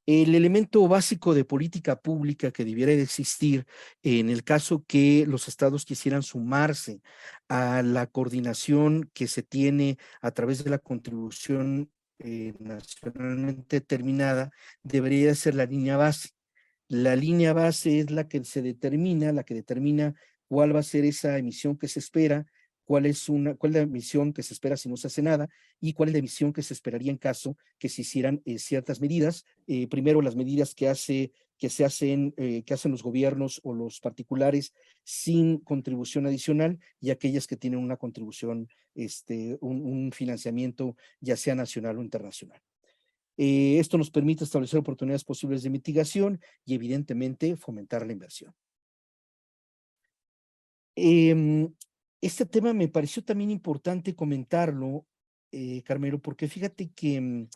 El elemento básico de política pública que debiera de existir en el caso que los estados quisieran sumarse a la coordinación que se tiene a través de la contribución nacionalmente determinada, debería ser la línea base. La línea base es la que se determina, la que determina cuál va a ser esa emisión que se espera, cuál es la emisión que se espera si no se hace nada, y cuál es la emisión que se esperaría en caso que se hicieran ciertas medidas. Primero, las medidas que hacen los gobiernos o los particulares sin contribución adicional, y aquellas que tienen una contribución, un financiamiento, ya sea nacional o internacional. Esto nos permite establecer oportunidades posibles de mitigación y, evidentemente, fomentar la inversión. Este tema me pareció también importante comentarlo, Carmelo, porque fíjate que,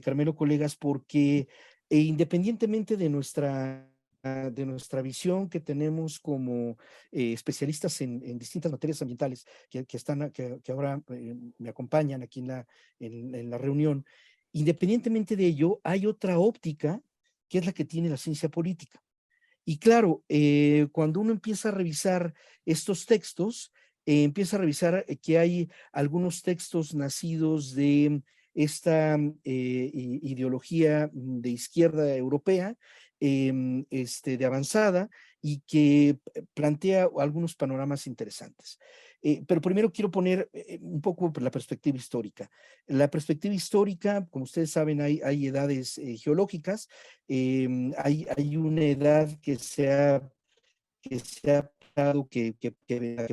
Carmelo, colegas, porque independientemente de nuestra visión que tenemos como especialistas en distintas materias ambientales que ahora me acompañan aquí en la reunión, independientemente de ello, hay otra óptica que es la que tiene la ciencia política. Y claro, cuando uno empieza a revisar estos textos, empieza a revisar que hay algunos textos nacidos de esta ideología de izquierda europea, de avanzada, y que plantea algunos panoramas interesantes. Pero primero quiero poner un poco la perspectiva histórica. La perspectiva histórica, como ustedes saben, hay edades geológicas. Hay una edad que se ha dado que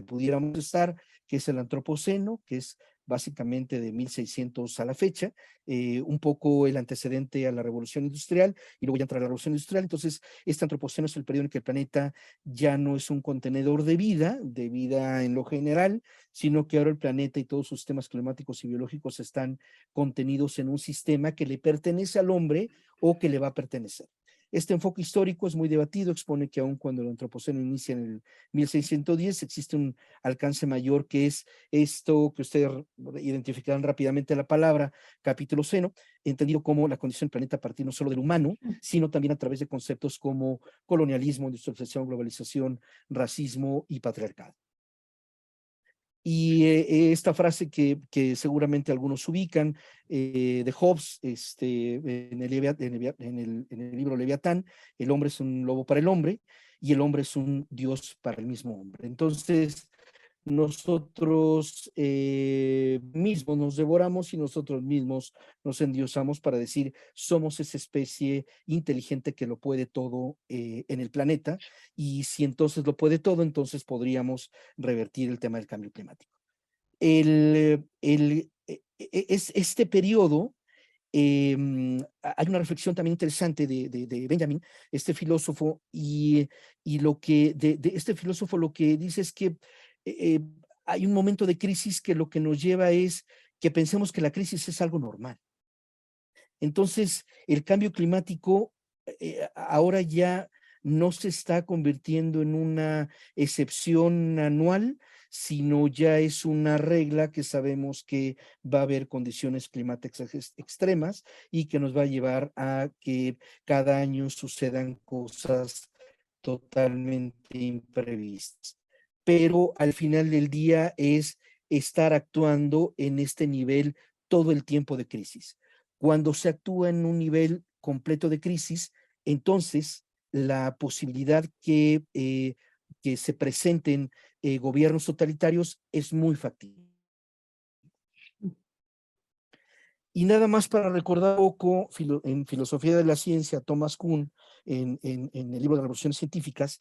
pudiéramos estar, que es el Antropoceno, que es básicamente de 1600 a la fecha, un poco el antecedente a la Revolución Industrial, y luego ya entra la Revolución Industrial. Entonces, este Antropoceno es el periodo en que el planeta ya no es un contenedor de vida en lo general, sino que ahora el planeta y todos sus sistemas climáticos y biológicos están contenidos en un sistema que le pertenece al hombre o que le va a pertenecer. Este enfoque histórico es muy debatido, expone que aun cuando el antropoceno inicia en el 1610, existe un alcance mayor que es esto que ustedes identificarán rápidamente la palabra capituloceno, entendido como la condición del planeta a partir no solo del humano, sino también a través de conceptos como colonialismo, industrialización, globalización, racismo y patriarcado. Y esta frase que seguramente algunos ubican, de Hobbes, en el libro Leviatán, el hombre es un lobo para el hombre y el hombre es un dios para el mismo hombre. Entonces, nosotros mismos nos devoramos y nosotros mismos nos endiosamos para decir, somos esa especie inteligente que lo puede todo en el planeta, y si entonces lo puede todo, entonces podríamos revertir el tema del cambio climático. Este periodo, hay una reflexión también interesante de Benjamin, este filósofo, y lo que de este filósofo lo que dice es que hay un momento de crisis que lo que nos lleva es que pensemos que la crisis es algo normal. Entonces, el cambio climático ahora ya no se está convirtiendo en una excepción anual, sino ya es una regla que sabemos que va a haber condiciones climáticas extremas y que nos va a llevar a que cada año sucedan cosas totalmente imprevistas. Pero al final del día es estar actuando en este nivel todo el tiempo de crisis. Cuando se actúa en un nivel completo de crisis, entonces la posibilidad que se presenten gobiernos totalitarios es muy factible. Y nada más para recordar un poco, en Filosofía de la Ciencia, Thomas Kuhn, en el libro de las revoluciones científicas,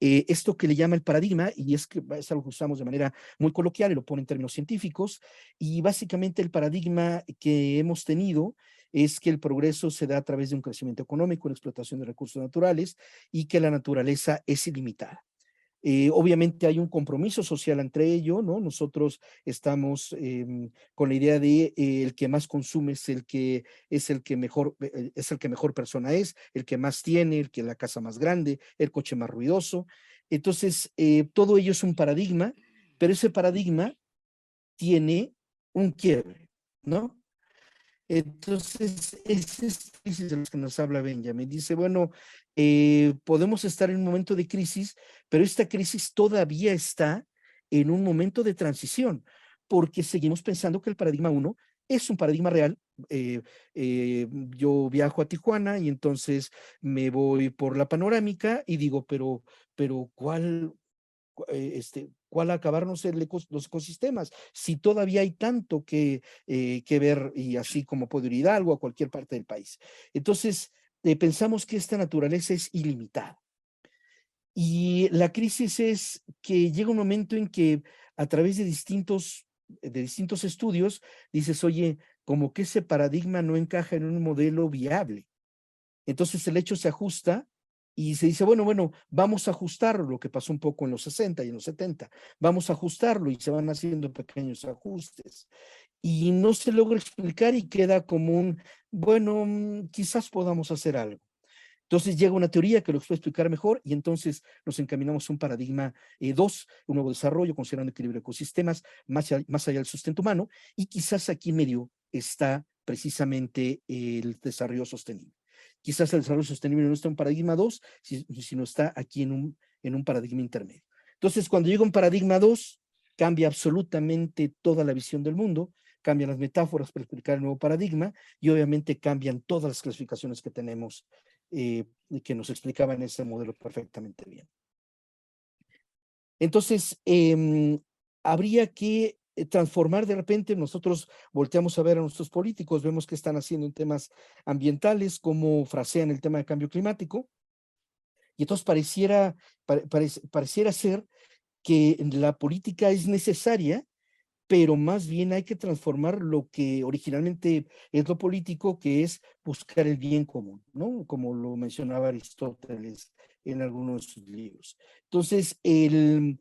esto que le llama el paradigma, y es algo que usamos de manera muy coloquial y lo pone en términos científicos, y básicamente el paradigma que hemos tenido es que el progreso se da a través de un crecimiento económico, una explotación de recursos naturales, y que la naturaleza es ilimitada. Obviamente hay un compromiso social entre ello, ¿no? Nosotros estamos con la idea de el que más consume es el que mejor persona es, el que más tiene, el que la casa más grande, el coche más ruidoso. Entonces, todo ello es un paradigma, pero ese paradigma tiene un quiebre, ¿no? Entonces, es esta crisis de los que nos habla Benjamin. Dice, bueno, podemos estar en un momento de crisis, pero esta crisis todavía está en un momento de transición, porque seguimos pensando que el paradigma 1 es un paradigma real. Yo viajo a Tijuana y entonces me voy por la panorámica y digo, pero ¿cuál acabarnos los ecosistemas? Si todavía hay tanto que ver, y así como puedo ir a Hidalgo, a cualquier parte del país. Entonces, pensamos que esta naturaleza es ilimitada. Y la crisis es que llega un momento en que a través de distintos estudios dices, oye, como que ese paradigma no encaja en un modelo viable. Entonces el hecho se ajusta y se dice, bueno, vamos a ajustarlo, lo que pasó un poco en los 60 y en los 70, vamos a ajustarlo, y se van haciendo pequeños ajustes. Y no se logra explicar y queda como quizás podamos hacer algo. Entonces llega una teoría que lo puede explicar mejor, y entonces nos encaminamos a un paradigma 2, un nuevo desarrollo, considerando equilibrio de ecosistemas, más allá del sustento humano, y quizás aquí en medio está precisamente el desarrollo sostenible. Quizás el desarrollo sostenible no está en paradigma 2, sino está aquí en un paradigma intermedio. Entonces, cuando llega un paradigma 2, cambia absolutamente toda la visión del mundo, cambian las metáforas para explicar el nuevo paradigma, y obviamente cambian todas las clasificaciones que tenemos, que nos explicaban ese modelo perfectamente bien. Entonces, habría que transformar. De repente nosotros volteamos a ver a nuestros políticos, vemos qué están haciendo en temas ambientales, cómo frasean el tema de cambio climático, y entonces pareciera ser que la política es necesaria, pero más bien hay que transformar lo que originalmente es lo político, que es buscar el bien común, ¿no? Como lo mencionaba Aristóteles en algunos de sus libros. Entonces, el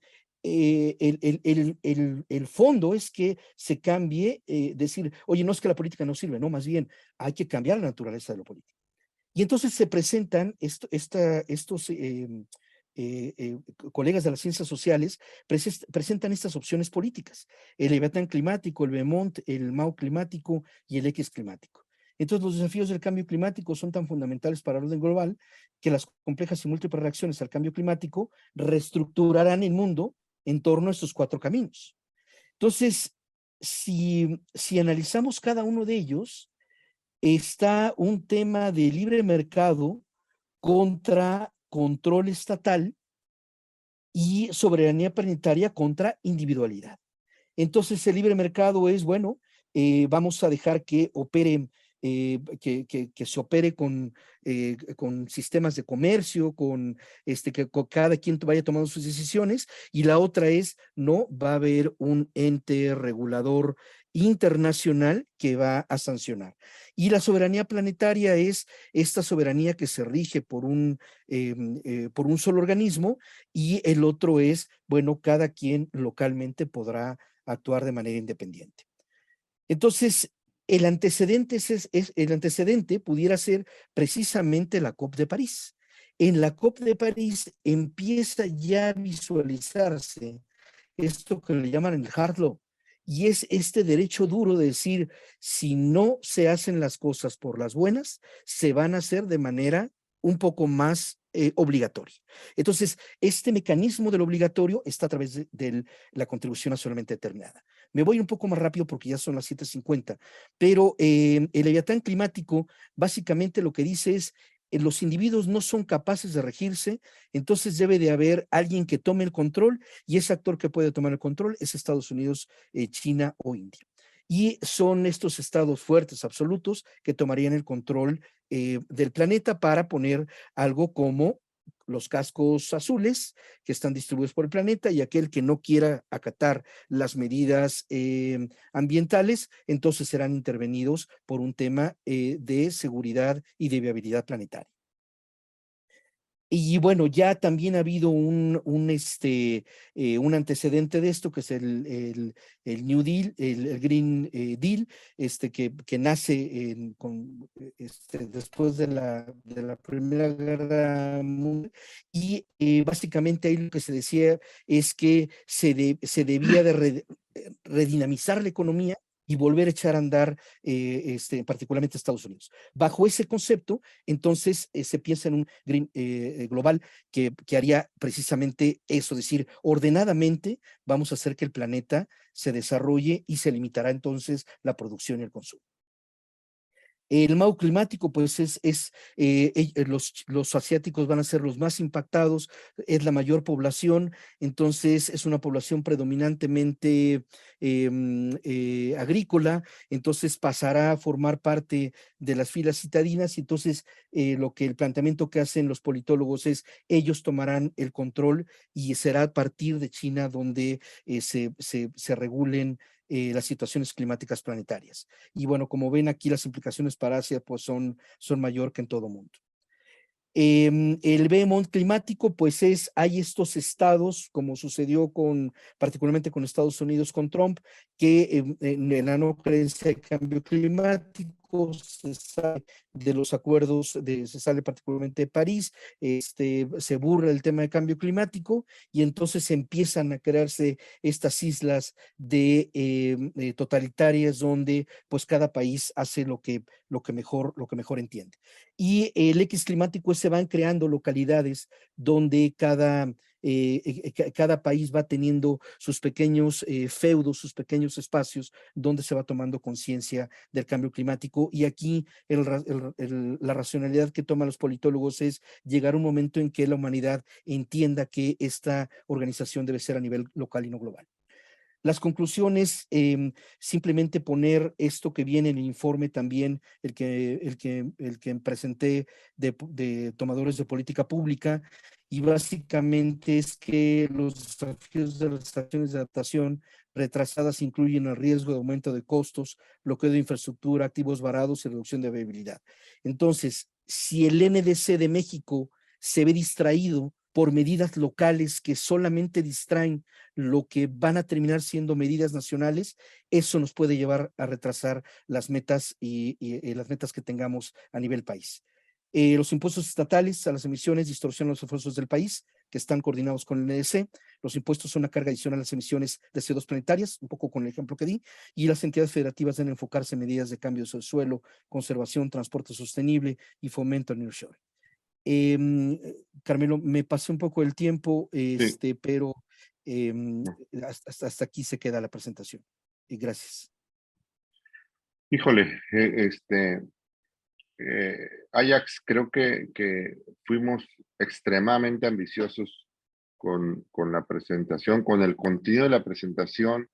fondo es que se cambie, decir, oye, no es que la política no sirve, no, más bien hay que cambiar la naturaleza de lo político. Y entonces se presentan estos colegas de las ciencias sociales, presentan estas opciones políticas: el Leviatán climático, el Bemont, el Mao climático y el X climático. Entonces, los desafíos del cambio climático son tan fundamentales para el orden global que las complejas y múltiples reacciones al cambio climático reestructurarán el mundo en torno a estos 4 caminos. Entonces, si analizamos cada uno de ellos, está un tema de libre mercado contra control estatal y soberanía planetaria contra individualidad. Entonces, el libre mercado es, bueno, vamos a dejar que opere, que se opere con sistemas de comercio, que cada quien vaya tomando sus decisiones, y la otra es, no, va a haber un ente regulador internacional que va a sancionar. Y la soberanía planetaria es esta soberanía que se rige por un solo organismo, y el otro es, bueno, cada quien localmente podrá actuar de manera independiente. Entonces, el antecedente pudiera ser precisamente la COP de París. En la COP de París empieza ya a visualizarse esto que le llaman el hard law, y es este derecho duro de decir, si no se hacen las cosas por las buenas, se van a hacer de manera un poco más obligatoria. Entonces, este mecanismo del obligatorio está a través de la contribución nacionalmente determinada. Me voy un poco más rápido porque ya son las 7:50, pero el Leviatán climático básicamente lo que dice es, los individuos no son capaces de regirse, entonces debe de haber alguien que tome el control, y ese actor que puede tomar el control es Estados Unidos, China o India. Y son estos estados fuertes, absolutos, que tomarían el control del planeta para poner algo como los cascos azules que están distribuidos por el planeta, y aquel que no quiera acatar las medidas ambientales, entonces serán intervenidos por un tema de seguridad y de viabilidad planetaria. Y bueno, ya también ha habido un antecedente de esto, que es el New Deal, el Green Deal, que nace después de la Primera Guerra Mundial. Y básicamente ahí lo que se decía es que se debía de redinamizar la economía y volver a echar a andar particularmente Estados Unidos. Bajo ese concepto, entonces se piensa en un green global que haría precisamente eso, decir, ordenadamente vamos a hacer que el planeta se desarrolle, y se limitará entonces la producción y el consumo. El Mao climático, pues los asiáticos van a ser los más impactados, es la mayor población, entonces es una población predominantemente agrícola, entonces pasará a formar parte de las filas citadinas, y entonces lo que el planteamiento que hacen los politólogos es, ellos tomarán el control, y será a partir de China donde se regulen las situaciones climáticas planetarias. Y bueno, como ven aquí, las implicaciones para Asia pues son mayor que en todo mundo. El Bemont climático, pues hay estos estados, como sucedió particularmente con Estados Unidos con Trump, que en la no creencia de cambio climático se sale de los acuerdos, se sale particularmente de París, se burla el tema de cambio climático, y entonces empiezan a crearse estas islas totalitarias, donde pues cada país hace lo que mejor entiende. Y el X climático se van creando localidades donde cada país va teniendo sus pequeños feudos, sus pequeños espacios donde se va tomando conciencia del cambio climático. Y aquí la racionalidad que toman los politólogos es llegar a un momento en que la humanidad entienda que esta organización debe ser a nivel local y no global. Las conclusiones, simplemente poner esto que viene en el informe también, el que presenté de tomadores de política pública, y básicamente es que los desafíos de las acciones de adaptación retrasadas incluyen el riesgo de aumento de costos, bloqueo de infraestructura, activos varados y reducción de viabilidad. Entonces, si el NDC de México se ve distraído por medidas locales que solamente distraen lo que van a terminar siendo medidas nacionales, eso nos puede llevar a retrasar las metas y las metas que tengamos a nivel país. Los impuestos estatales a las emisiones distorsionan los esfuerzos del país, que están coordinados con el NDC. Los impuestos son una carga adicional a las emisiones de CO2 planetarias, un poco con el ejemplo que di, y las entidades federativas deben enfocarse en medidas de cambio de suelo, conservación, transporte sostenible y fomento al nearshoring. Carmelo, me pasé un poco el tiempo, Sí. pero hasta aquí se queda la presentación. Gracias. Híjole, Ajax, creo que fuimos extremadamente ambiciosos con la presentación, con el contenido de la presentación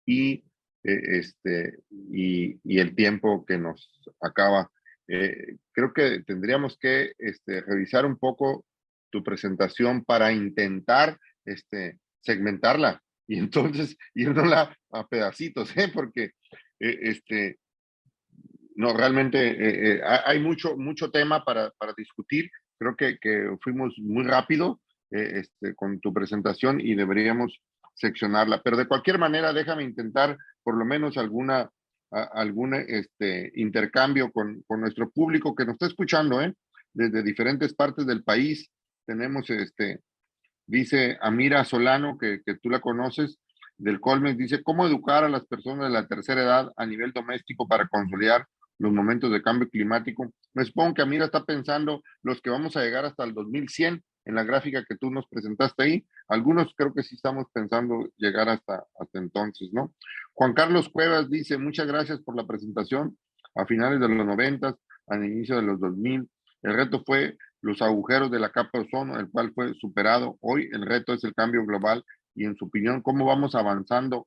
y, y el tiempo que nos acaba. Creo que tendríamos que revisar un poco tu presentación para intentar segmentarla y entonces irnosla a pedacitos, porque no, realmente hay mucho tema para discutir. Creo que fuimos muy rápido con tu presentación y deberíamos seccionarla. Pero de cualquier manera, déjame intentar por lo menos algún intercambio con nuestro público que nos está escuchando, desde diferentes partes del país. Tenemos, dice Amira Solano, que tú la conoces, del Colmex, dice, ¿cómo educar a las personas de la tercera edad a nivel doméstico para consolidar los momentos de cambio climático? Me supongo que Amira está pensando los que vamos a llegar hasta el 2100 en la gráfica que tú nos presentaste ahí. Algunos creo que sí estamos pensando llegar hasta entonces, ¿no? Juan Carlos Cuevas dice, muchas gracias por la presentación a finales de los 90, al inicio de los 2000. El reto fue los agujeros de la capa de ozono, el cual fue superado. Hoy el reto es el cambio global y en su opinión, ¿cómo vamos avanzando?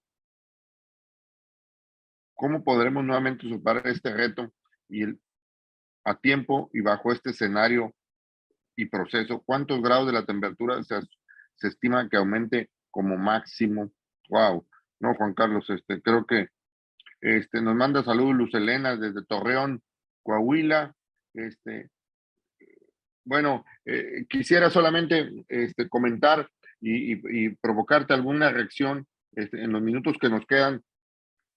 ¿Cómo podremos nuevamente superar este reto a tiempo y bajo este escenario y proceso? ¿Cuántos grados de la temperatura se estima que aumente como máximo? Wow, no, Juan Carlos, creo que nos manda saludos Luz Elena desde Torreón, Coahuila. Bueno, quisiera solamente comentar y provocarte alguna reacción en los minutos que nos quedan,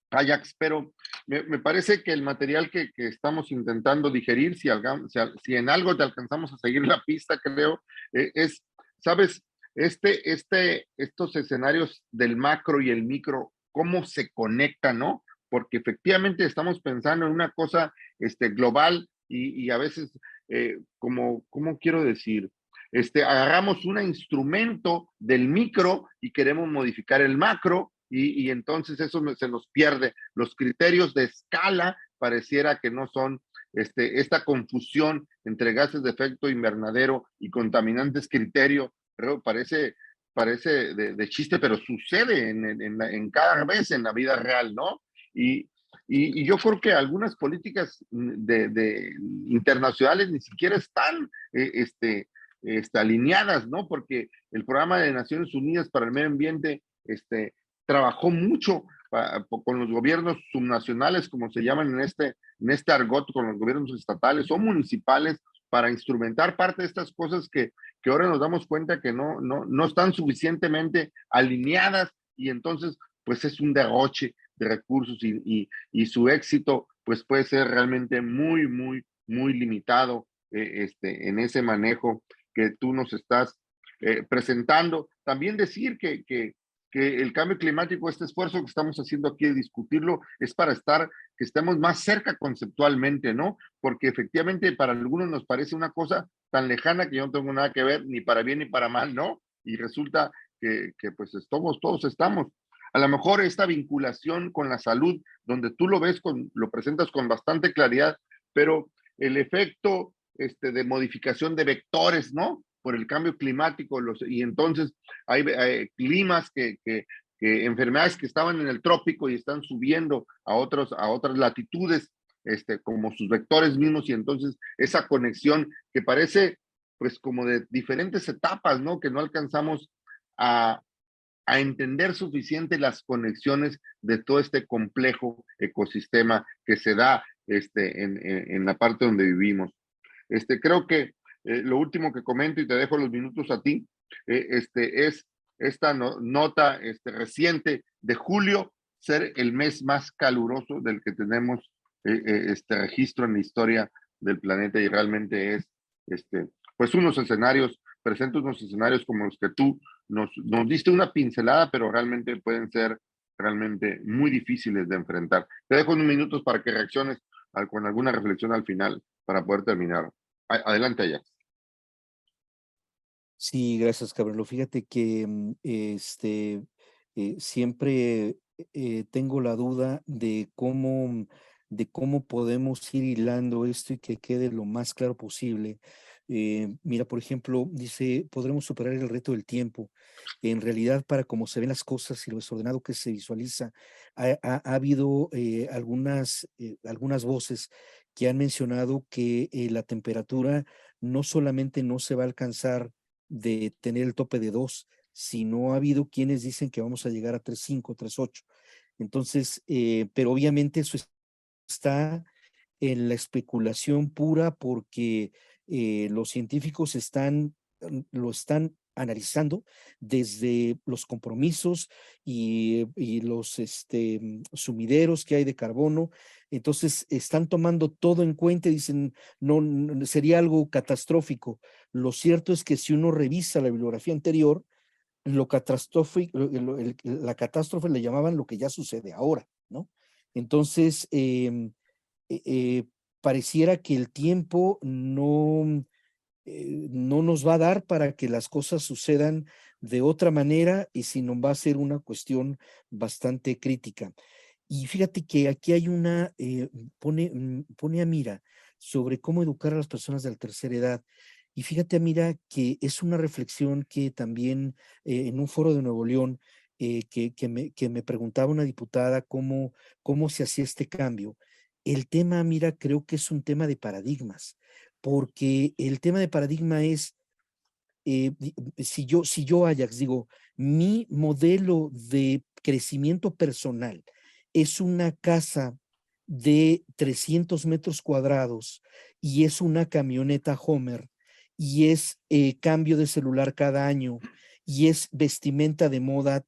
Ajax, pero me parece que el material que estamos intentando digerir, si en algo te alcanzamos a seguir la pista, creo, ¿sabes? Estos escenarios del macro y el micro, ¿cómo se conectan, no? Porque efectivamente estamos pensando en una cosa global y a veces, ¿cómo quiero decir? Agarramos un instrumento del micro y queremos modificar el macro y entonces eso se nos pierde. Los criterios de escala pareciera que no son esta confusión entre gases de efecto invernadero y contaminantes criterio, pero parece de chiste, pero sucede en cada vez en la vida real, ¿no? Y yo creo que algunas políticas internacionales ni siquiera están alineadas, ¿no? Porque el programa de Naciones Unidas para el Medio Ambiente trabajó mucho con los gobiernos subnacionales, como se llaman en este argot, con los gobiernos estatales o municipales, para instrumentar parte de estas cosas que ahora nos damos cuenta que no están suficientemente alineadas y entonces pues es un derroche de recursos y su éxito pues puede ser realmente muy limitado en ese manejo que tú nos estás presentando. También decir que el cambio climático, este esfuerzo que estamos haciendo aquí de discutirlo, es para que estemos más cerca conceptualmente, ¿no? Porque efectivamente para algunos nos parece una cosa tan lejana que yo no tengo nada que ver, ni para bien ni para mal, ¿no? Y resulta que pues todos estamos. A lo mejor esta vinculación con la salud, donde tú lo presentas con bastante claridad, pero el efecto de modificación de vectores, ¿no? Por el cambio climático, y entonces hay climas enfermedades que estaban en el trópico y están subiendo a otras latitudes, como sus vectores mismos, y entonces esa conexión que parece pues como de diferentes etapas, ¿no? Que no alcanzamos a entender suficiente las conexiones de todo este complejo ecosistema que se da en la parte donde vivimos. Creo que lo último que comento y te dejo los minutos a ti, es esta nota reciente de julio, ser el mes más caluroso del que tenemos registro en la historia del planeta y realmente es pues presenta unos escenarios como los que tú nos diste una pincelada, pero realmente pueden ser realmente muy difíciles de enfrentar. Te dejo unos minutos para que reacciones con alguna reflexión al final para poder terminar. Adelante, Ajax. Sí, gracias, Gabriel. Fíjate que siempre tengo la duda de cómo podemos ir hilando esto y que quede lo más claro posible. Mira, por ejemplo, dice, podremos superar el reto del tiempo. En realidad, para cómo se ven las cosas y lo desordenado que se visualiza, ha habido algunas voces que han mencionado que la temperatura no solamente no se va a alcanzar de tener el tope de 2, sino ha habido quienes dicen que vamos a llegar a 3.5, 3.8. Entonces, pero obviamente eso está en la especulación pura porque los científicos lo están analizando desde los compromisos y los sumideros que hay de carbono. Entonces, están tomando todo en cuenta y dicen, no, sería algo catastrófico. Lo cierto es que si uno revisa la bibliografía anterior, lo catastrófico, la catástrofe le llamaban lo que ya sucede ahora, ¿no? Entonces, eh, eh, pareciera que el tiempo no nos va a dar para que las cosas sucedan de otra manera y sino va a ser una cuestión bastante crítica. Y fíjate que aquí hay pone a mira sobre cómo educar a las personas de la tercera edad. Y fíjate, mira, que es una reflexión que también en un foro de Nuevo León, que me preguntaba una diputada cómo se hacía este cambio. El tema, mira, creo que es un tema de paradigmas, porque el tema de paradigma es, si yo, Ajax, digo, mi modelo de crecimiento personal es una casa de 300 metros cuadrados y es una camioneta Homer y es cambio de celular cada año y es vestimenta de moda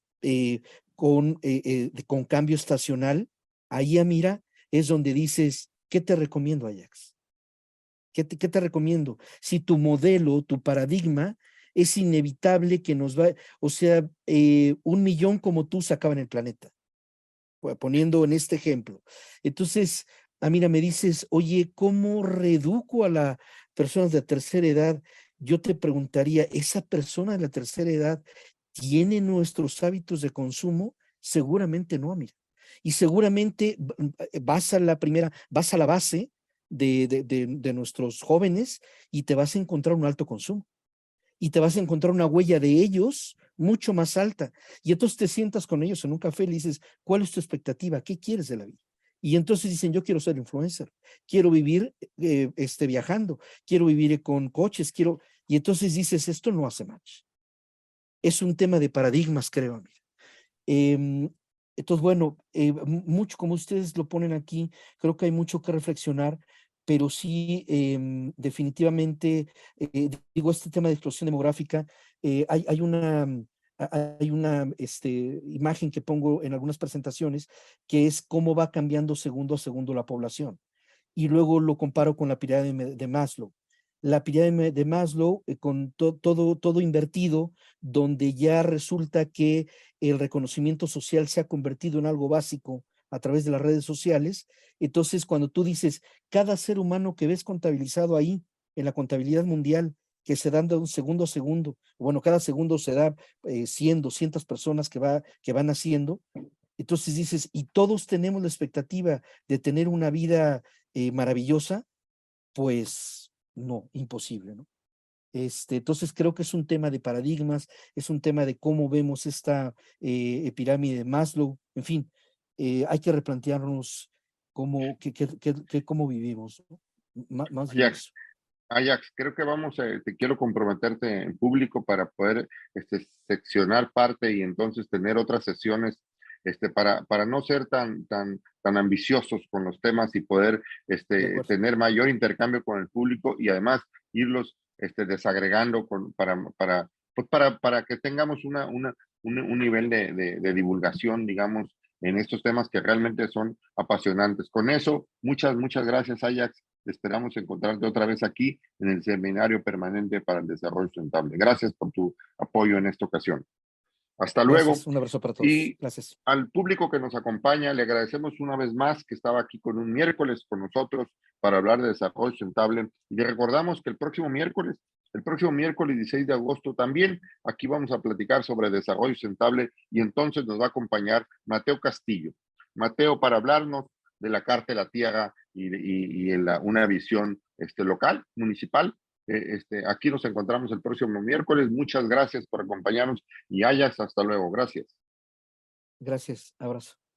con cambio estacional, ahí, mira, es donde dices, ¿qué te recomiendo, Ajax? ¿Qué te recomiendo? Si tu modelo, tu paradigma, es inevitable que nos va, o sea, 1 millón como tú se acaba en el planeta, poniendo en este ejemplo. Entonces, mira, me dices, oye, ¿cómo reeduco a las personas de tercera edad? Yo te preguntaría, ¿esa persona de la tercera edad tiene nuestros hábitos de consumo? Seguramente no, mira. Y seguramente vas a la base de nuestros jóvenes y te vas a encontrar un alto consumo y te vas a encontrar una huella de ellos mucho más alta. Y entonces te sientas con ellos en un café y le dices, ¿cuál es tu expectativa? ¿Qué quieres de la vida? Y entonces dicen, yo quiero ser influencer, quiero vivir viajando, quiero vivir con coches, Y entonces dices, esto no hace match. Es un tema de paradigmas, creo. Amigo. Entonces, bueno, mucho como ustedes lo ponen aquí, creo que hay mucho que reflexionar, pero sí, definitivamente, digo, este tema de explosión demográfica, hay una imagen que pongo en algunas presentaciones, que es cómo va cambiando segundo a segundo la población. Y luego lo comparo con la pirámide de Maslow. La pirámide de Maslow, con todo invertido, donde ya resulta que el reconocimiento social se ha convertido en algo básico a través de las redes sociales. Entonces, cuando tú dices, cada ser humano que ves contabilizado ahí, en la contabilidad mundial, que se dan de un segundo a segundo, bueno, cada segundo se da 100, 200 personas que van haciendo, entonces dices, y todos tenemos la expectativa de tener una vida maravillosa, pues no, imposible, ¿no? Entonces creo que es un tema de paradigmas, es un tema de cómo vemos esta pirámide de Maslow, en fin, hay que replantearnos cómo vivimos, ¿no? Más bien Ajax, eso. Ajax, creo que te quiero comprometerte en público para poder seccionar parte y entonces tener otras sesiones para no ser tan ambiciosos con los temas y poder De acuerdo. tener mayor intercambio con el público y además irlos desagregando para que tengamos un nivel de divulgación, digamos, en estos temas que realmente son apasionantes. Con eso, muchas gracias, Ajax. esperamos encontrarte otra vez aquí en el Seminario Permanente para el Desarrollo Sustentable. Gracias por tu apoyo en esta ocasión. Hasta luego. Gracias, un abrazo para todos. Y Gracias. al público que nos acompaña, le agradecemos una vez más que estaba aquí con un miércoles con nosotros para hablar de desarrollo sustentable. Y le recordamos que el próximo miércoles 16 de agosto también, aquí vamos a platicar sobre desarrollo sustentable y entonces nos va a acompañar Mateo Castillo. Mateo, para hablarnos de la Carta de la Tierra y una visión local, municipal. Aquí nos encontramos el próximo miércoles. Muchas gracias por acompañarnos y Ajax, hasta luego. Gracias. Gracias, abrazo.